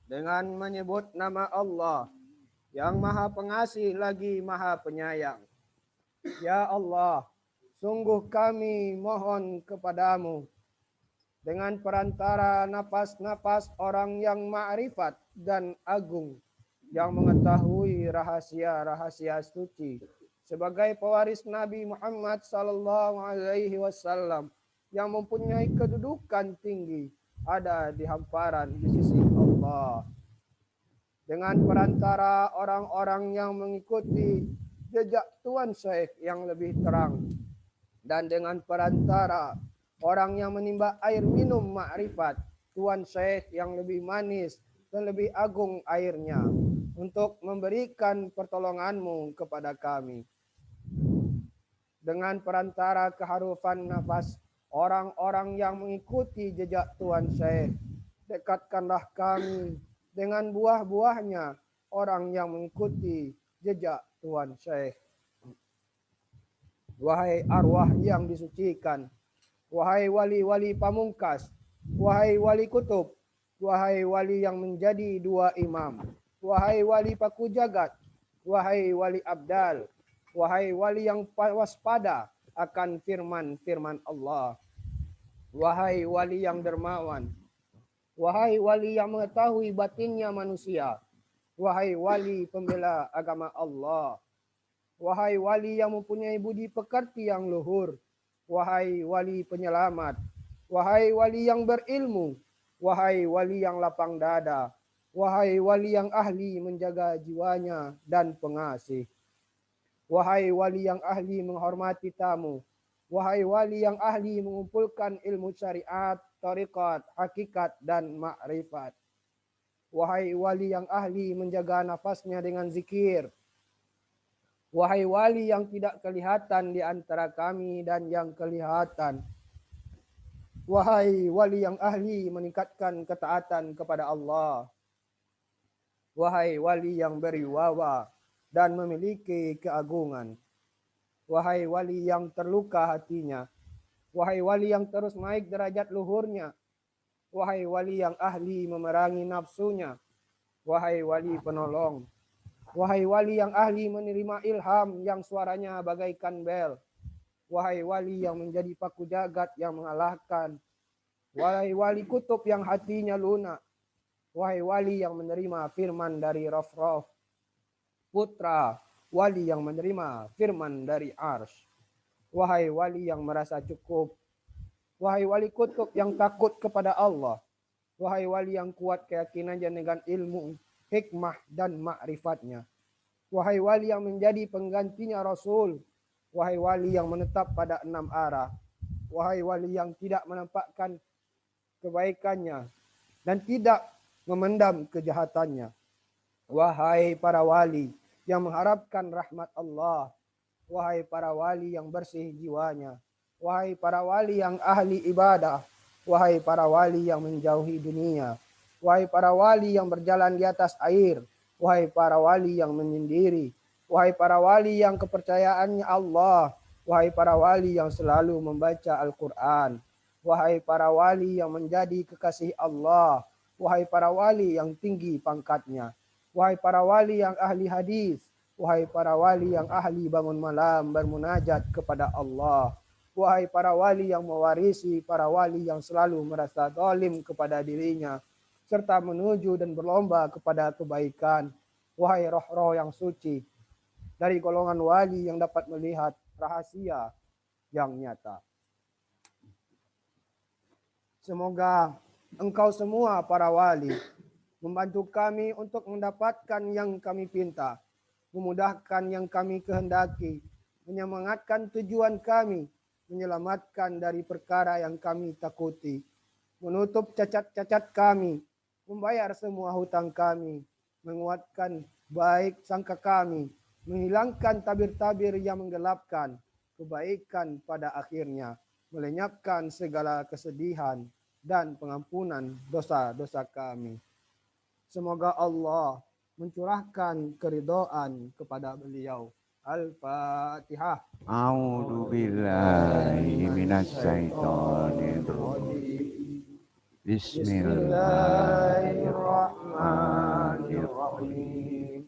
Dengan menyebut nama Allah yang Maha Pengasih lagi Maha Penyayang. Ya Allah, sungguh kami mohon kepadamu dengan perantara nafas-nafas orang yang ma'rifat dan agung, yang mengetahui rahasia-rahasia suci, sebagai pewaris Nabi Muhammad sallallahu alaihi wasallam yang mempunyai kedudukan tinggi ada di hamparan di sisi Allah. Dengan perantara orang-orang yang mengikuti jejak Tuan Syekh yang lebih terang, dan dengan perantara orang yang menimba air minum makrifat, Tuan Syekh yang lebih manis dan lebih agung airnya, untuk memberikan pertolonganmu kepada kami. Dengan perantara keharufan nafas orang-orang yang mengikuti jejak Tuan Syekh, dekatkanlah kami dengan buah-buahnya orang yang mengikuti jejak Tuan Syekh. Wahai arwah yang disucikan, wahai wali-wali pamungkas, wahai wali kutub, wahai wali yang menjadi dua imam, wahai wali paku jagat, wahai wali abdal, wahai wali yang waspada akan firman-firman Allah, wahai wali yang dermawan, wahai wali yang mengetahui batinnya manusia, wahai wali pembela agama Allah, wahai wali yang mempunyai budi pekerti yang luhur, wahai wali penyelamat, wahai wali yang berilmu, wahai wali yang lapang dada, wahai wali yang ahli menjaga jiwanya dan pengasih, wahai wali yang ahli menghormati tamu, wahai wali yang ahli mengumpulkan ilmu syariat, tariqat, hakikat, dan makrifat, wahai wali yang ahli menjaga nafasnya dengan zikir, wahai wali yang tidak kelihatan di antara kami dan yang kelihatan, wahai wali yang ahli meningkatkan ketaatan kepada Allah, wahai wali yang berwibawa dan memiliki keagungan, wahai wali yang terluka hatinya, wahai wali yang terus naik derajat luhurnya, wahai wali yang ahli memerangi nafsunya, wahai wali penolong, wahai wali yang ahli menerima ilham yang suaranya bagaikan bel, wahai wali yang menjadi paku jagat yang mengalahkan, wahai wali kutub yang hatinya lunak, wahai wali yang menerima firman dari Raff-Raff, putra wali yang menerima firman dari Arsy, wahai wali yang merasa cukup, wahai wali kutub yang takut kepada Allah, wahai wali yang kuat keyakinannya dengan ilmu, hikmah, dan ma'rifatnya, wahai wali yang menjadi penggantinya Rasul, wahai wali yang menetap pada 6 arah, wahai wali yang tidak menampakkan kebaikannya dan tidak memendam kejahatannya, wahai para wali yang mengharapkan rahmat Allah, wahai para wali yang bersih jiwanya, wahai para wali yang ahli ibadah, wahai para wali yang menjauhi dunia, wahai para wali yang berjalan di atas air, wahai para wali yang menyendiri, wahai para wali yang kepercayaannya Allah, wahai para wali yang selalu membaca Al-Quran, wahai para wali yang menjadi kekasih Allah, wahai para wali yang tinggi pangkatnya, wahai para wali yang ahli hadis, wahai para wali yang ahli bangun malam bermunajat kepada Allah, wahai para wali yang mewarisi para wali yang selalu merasa zalim kepada dirinya, serta menuju dan berlomba kepada kebaikan, wahai roh-roh yang suci dari golongan wali yang dapat melihat rahasia yang nyata. Semoga engkau semua para wali membantu kami untuk mendapatkan yang kami pinta, memudahkan yang kami kehendaki, menyemangatkan tujuan kami, menyelamatkan dari perkara yang kami takuti, menutup cacat-cacat kami, membayar semua hutang kami, menguatkan baik sangka kami, menghilangkan tabir-tabir yang menggelapkan kebaikan pada akhirnya, melenyapkan segala kesedihan dan pengampunan dosa-dosa kami. Semoga Allah mencurahkan keridhaan kepada beliau. Al-Fatihah. A'udzu billahi minasyaitonir rajim. Bismillahirrahmanirrahim.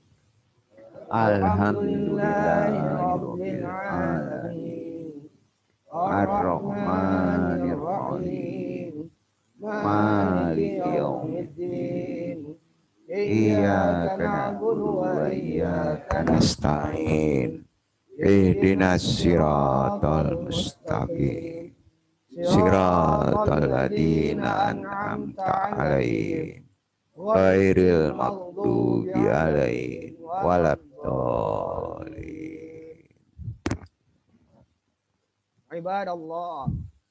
Alhamdulillahirabbil alamin. Ar-Rahmanir Rahim. Maliki yaumiddin. Iyyaka na'budu wa iyyaka nasta'in. Ihdinas siratal mustaqim. Siratal ladzina an'amta 'alaihim ghairil maghdubi 'alaihim waladdallin.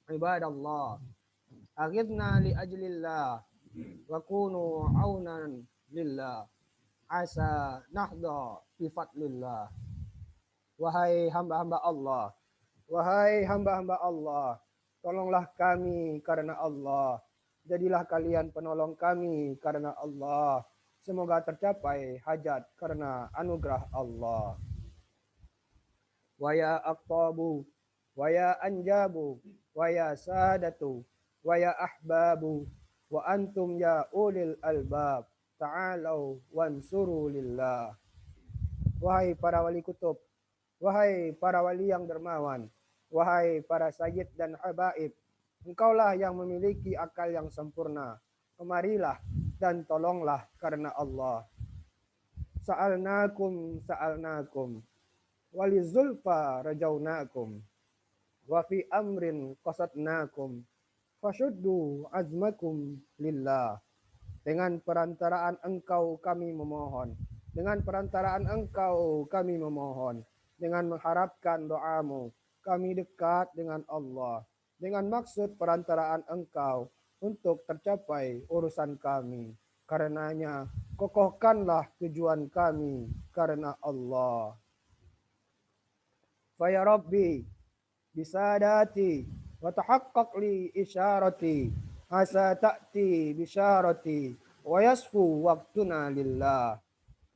ibadallah aghithna li ajlillah wa kunu aunan lillah asa nahda bi fadlillah. Wahai hamba-hamba Allah, tolonglah kami karena Allah. Jadilah kalian penolong kami karena Allah. Semoga tercapai hajat karena anugerah Allah. Wa ya aqtabu, wa ya anjabu, wa ya sadatu, wa ya ahbabu, wa antum ya ulil albab, ta'alau wansuru lillah. Wahai para wali kutub, wahai para wali yang dermawan, wahai para sayyid dan habaib, engkaulah yang memiliki akal yang sempurna. Kemarilah dan tolonglah karena Allah. Sa'alnakum, walizulfa rajaunakum, wa fi amrin qasadnakum, fashuddu azmakum lillah. Dengan perantaraan engkau kami memohon. Dengan perantaraan engkau kami memohon. Dengan mengharapkan doamu, kami dekat dengan Allah. Dengan maksud perantaraan engkau untuk tercapai urusan kami. Karenanya, kokohkanlah tujuan kami karena Allah. Faya Rabbi, bisadati, wa tahaqqaq li isyarati, asa ta'ti bisyarati, wa yasfu waktuna lillah.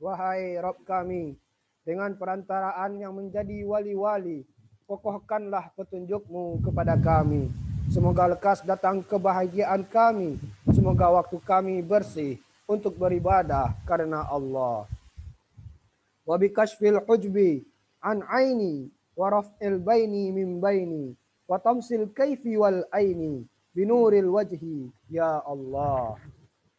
Wahai Rabb kami, dengan perantaraan yang menjadi wali-wali, kokohkanlah petunjukmu kepada kami. Semoga lekas datang kebahagiaan kami. Semoga waktu kami bersih untuk beribadah karena Allah. Wa bikashfil hujbi an aini, wa raf'il baini min baini, wa tamsil kaifi wal aini, binuril wajhi, ya Allah.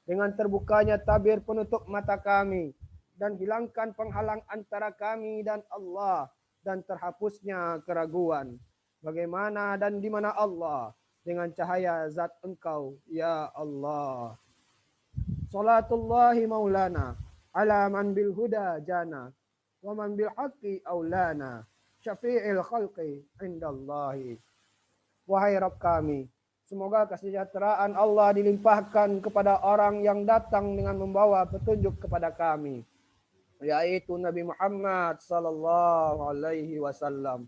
Dengan terbukanya tabir penutup mata kami, dan hilangkan penghalang antara kami dan Allah, dan terhapusnya keraguan. Bagaimana dan di mana Allah? Dengan cahaya zat engkau, ya Allah. Salatullahi maulana, ala man bil huda jana, wa man bil haqqi aulana, syafi'il khalqi indallahi. Wahai Rabb kami, semoga kesejahteraan Allah dilimpahkan kepada orang yang datang dengan membawa petunjuk kepada kami, yaitu Nabi Muhammad sallallahu alaihi wasallam,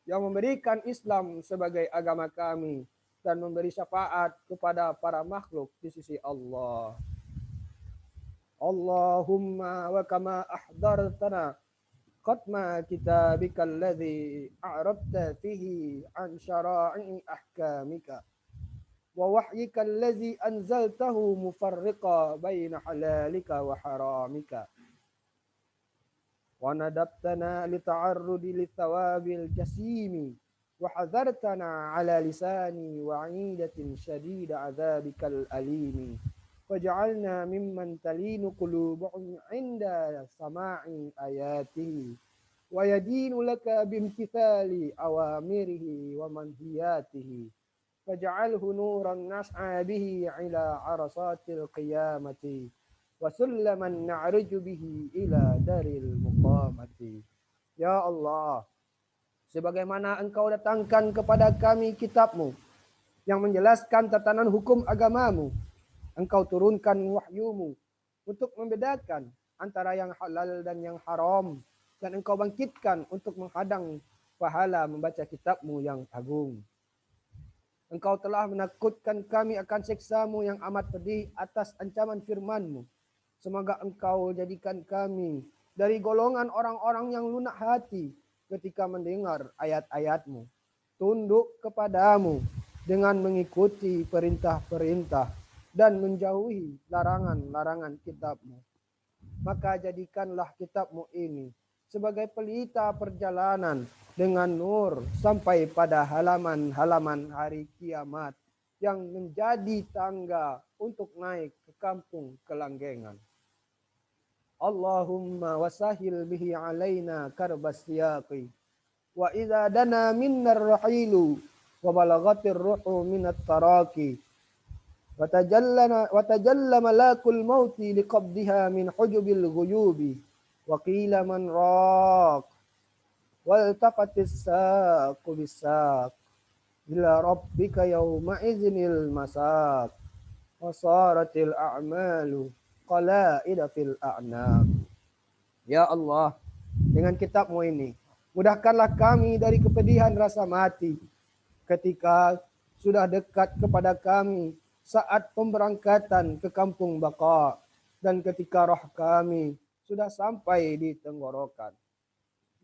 yang memberikan Islam sebagai agama kami dan memberi syafaat kepada para makhluk di sisi Allah. Allahumma wa kama ahdartana qatma kitabika alladhi a'rabta fihi an syara'i ahkamika wa wahyika alladhi anzaltahu mufarriqa baina halalika wa haramika. ونَدَبْتَنَا لِتَعَرُّضِ لِلثَّوَابِ الْجَسِيمِ وَحَذَرْتَنَا عَلَى لِسَانِ وَعِيدَةٍ شَدِيدَ عَذَابِكَ الْأَلِيمِ وَجَعَلْنَا مِمَّنْ تَلِينُ قُلُوبُهُمْ عِنْدَ سَمَاعِ آيَاتِهِ وَيَدِينُ لَكَ بِامْتِثَالِ أَوَامِرِهِ وَمَنْهِيَاتِهِ فَاجْعَلْهُ نُورًا نَسْعَى بِهِ إِلَى عَرَصَاتِ الْقِيَامَةِ وَسُلَّمًا نَعْرُجُ بِهِ إِلَى دَارِ الْمُقَامَةِ. Ya Allah, sebagaimana Engkau datangkan kepada kami kitab-Mu yang menjelaskan tatanan hukum agamamu, Engkau turunkan wahyu-Mu untuk membedakan antara yang halal dan yang haram, dan Engkau bangkitkan untuk menghadang pahala membaca kitab-Mu yang agung. Engkau telah menakutkan kami akan siksa-Mu yang amat pedih atas ancaman firman-Mu. Semoga Engkau jadikan kami dari golongan orang-orang yang lunak hati ketika mendengar ayat-ayat-Mu, tunduk kepadamu dengan mengikuti perintah-perintah dan menjauhi larangan-larangan kitab-Mu. Maka jadikanlah kitab-Mu ini sebagai pelita perjalanan dengan nur sampai pada halaman-halaman hari kiamat yang menjadi tangga untuk naik ke kampung kelanggengan. Allahumma wasahil bihi alaina karbas siyaqi wa idza dana minna ar-rahilu wa balagatir ruhu minat taraki wa tajalla malakul mauti liqabdiha min hujubil ghuyubi wa qila man raq wal taqatis saqu bisaq ila rabbika yawma izinil masaq wasaratil a'malu qala'ida fil a'naq. Ya Allah, dengan kitabmu ini, mudahkanlah kami dari kepedihan rasa mati ketika sudah dekat kepada kami saat pemberangkatan ke kampung Baqa dan ketika roh kami sudah sampai di tenggorokan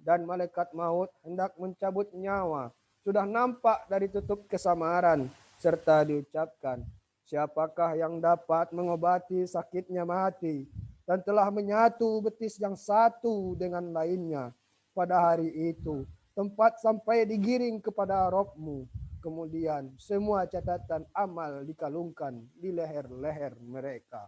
dan malaikat maut hendak mencabut nyawa, sudah nampak dari tutup kesamaran serta diucapkan, siapakah yang dapat mengobati sakitnya mati dan telah menyatu betis yang satu dengan lainnya pada hari itu, tempat sampai digiring kepada Rabb-Mu. Kemudian semua catatan amal dikalungkan di leher-leher mereka.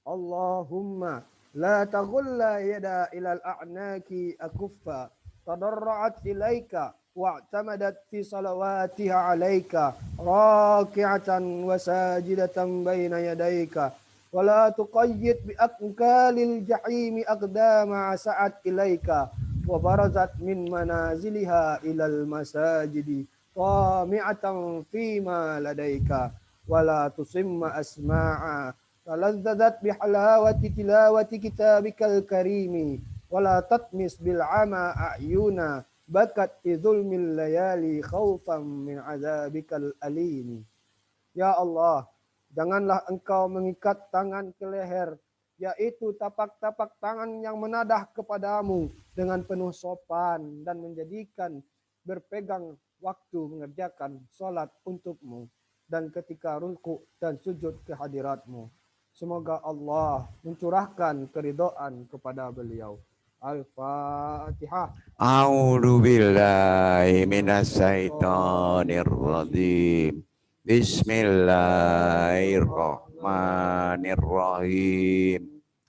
Allahumma la taghulla yada ila al-a'naki akuffa tadarra'at ilaika wa'tamadat fi salawatiha alaika raki'atan wa sajidatan baina yadaika wa la tuqayyid bi aqkalil jahimi aqdama sa'at ilaika wa barazat min manaziliha ilal masajidi tami'atan fima ladaika wa la tusimma asma'a تلذذت بحلاوة تلاوة كتابك الكريم ولا تطمس بالعمى أعينا بكت في ظلم الليالي خوفا من عذابك الأليم. Ya Allah, janganlah engkau mengikat tangan ke leher, yaitu tapak-tapak tangan yang menadah kepadamu dengan penuh sopan dan menjadikan berpegang waktu mengerjakan sholat untukmu dan ketika ruku dan sujud ke hadiratmu. Semoga Allah mencurahkan keridhaan kepada beliau. Al-Fatihah. A'udzu billahi minasyaitonir rajim. Bismillahirrahmanirrahim.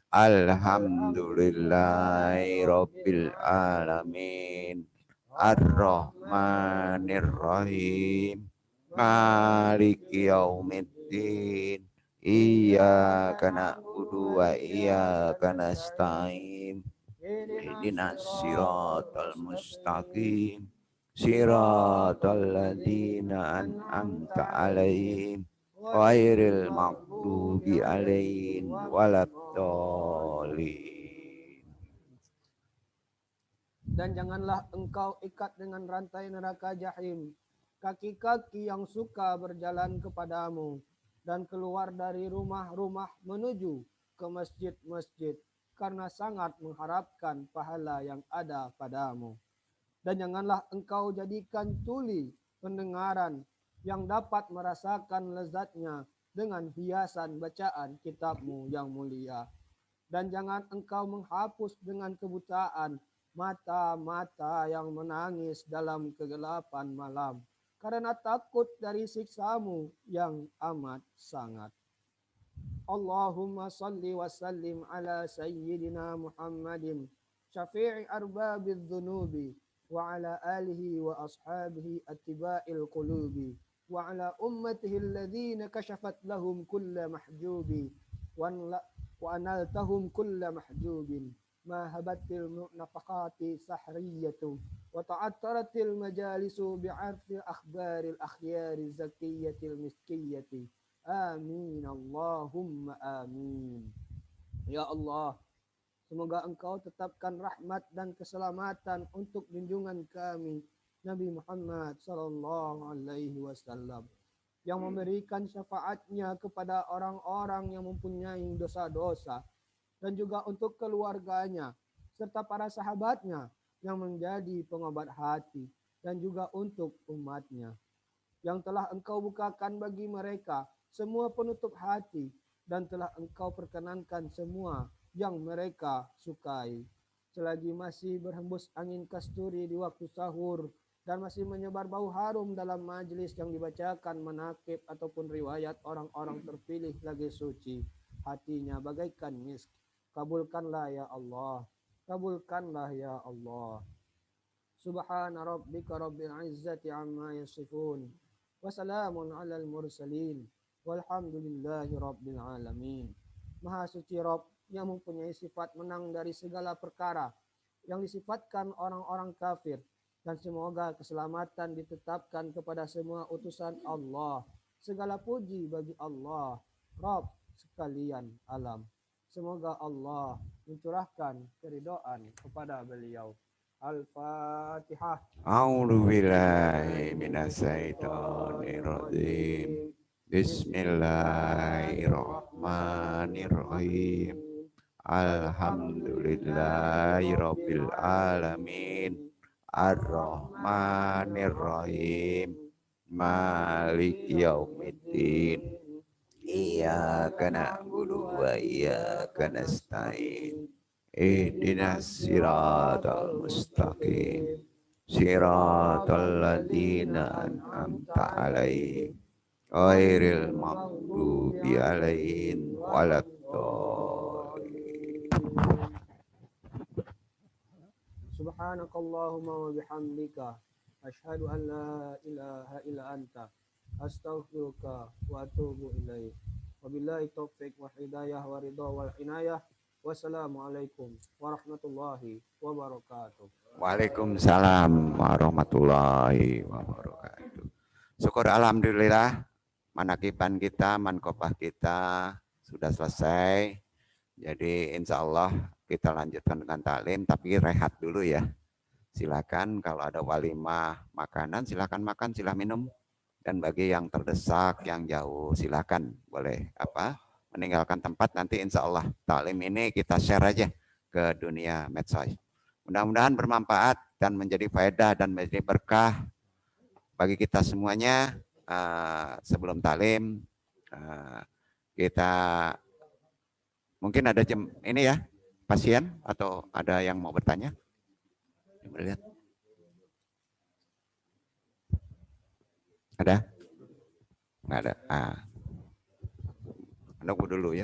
Alhamdulillahi rabbil alamin. Ar-Rahmanir-Rahim. Maliki yaumiddin. Iyyaka na'budu wa iyyaka nasta'in. Ihdinas siratal mustaqim. Siratal ladzina an'amta 'alaihim ghairil maghdubi 'alaihim waladdallin. Dan janganlah engkau ikat dengan rantai neraka jahim kaki-kaki yang suka berjalan kepadamu dan keluar dari rumah-rumah menuju ke masjid-masjid karena sangat mengharapkan pahala yang ada padamu. Dan janganlah engkau jadikan tuli pendengaran yang dapat merasakan lezatnya dengan hiasan bacaan kitabmu yang mulia. Dan jangan engkau menghapus dengan kebutaan mata-mata yang menangis dalam kegelapan malam karena takut dari siksamu yang amat sangat. Allahumma salli wa sallim ala sayyidina Muhammadin syafi'i arbabidz dzunubi wa ala alihi wa ashabihi attiba'il qulubi wa ala ummatihi alladhina kashafat lahum kulla mahjubi wa analtahum kulla mahjubin ma habatil nafaqati sahriyatu wa ta'attaratil majalisu bi'arfi akhbaril akhyari zakiyatil miskiyati. Amin Allahumma amin. Ya Allah, semoga engkau tetapkan rahmat dan keselamatan untuk junjungan kami Nabi Muhammad sallallahu alaihi wasallam yang memberikan syafaatnya kepada orang-orang yang mempunyai dosa-dosa dan juga untuk keluarganya serta para sahabatnya yang menjadi pengobat hati dan juga untuk umatnya yang telah engkau bukakan bagi mereka semua penutup hati dan telah engkau perkenankan semua yang mereka sukai. Selagi masih berhembus angin kasturi di waktu sahur dan masih menyebar bau harum dalam majlis yang dibacakan manakib ataupun riwayat orang-orang terpilih lagi suci, hatinya bagaikan misk. Kabulkanlah ya Allah. Kabulkanlah ya Allah. Subhana rabbika rabbil izzati amma yasifun. Wassalamun alal mursalin. Walhamdulillahi rabbil alamin. Maha suci Rabb yang mempunyai sifat menang dari segala perkara yang disifatkan orang-orang kafir, dan semoga keselamatan ditetapkan kepada semua utusan Allah. Segala puji bagi Allah, Rabb sekalian alam. Semoga Allah mencurahkan keridhaan kepada beliau. Al-Fatihah. A'udzu billahi minasyaitonir rajim. Bismillahirrahmanirrahim. Alhamdulillahirabbil alamin. Ar-Rahmanir-Rahim. Maliki yaumiddin. Iyyaka na'budu wa iyyaka nasta'in. Ihdinas siratal mustaqim. Siratal ladzina an'amta 'alaihim ghairil maghdubi 'alaihim waladdallin. Subhanakallahumma wa bihamdika asyhadu an la ilaha illa anta astaghfiruka wa atubu ilaik. Wabillahi taufiq wa hidayah wa ridha wal inayah. Wassalamualaikum warahmatullahi wabarakatuh. Waalaikumsalam warahmatullahi wabarakatuh. Syukur alhamdulillah manakiban kita, mankopah kita sudah selesai. Jadi insya Allah kita lanjutkan dengan taklim, tapi rehat dulu ya. Silakan kalau ada walimah makanan silakan makan, silakan minum. Dan bagi yang terdesak, yang jauh silakan boleh meninggalkan tempat. Nanti insya Allah taklim ini kita share aja ke dunia medsos. Mudah-mudahan bermanfaat dan menjadi faedah dan menjadi berkah bagi kita semuanya. Sebelum taklim kita mungkin ada ini ya, pasien atau ada yang mau bertanya? Coba lihat. Ada? Nggak ada. Menunggu dulu ya.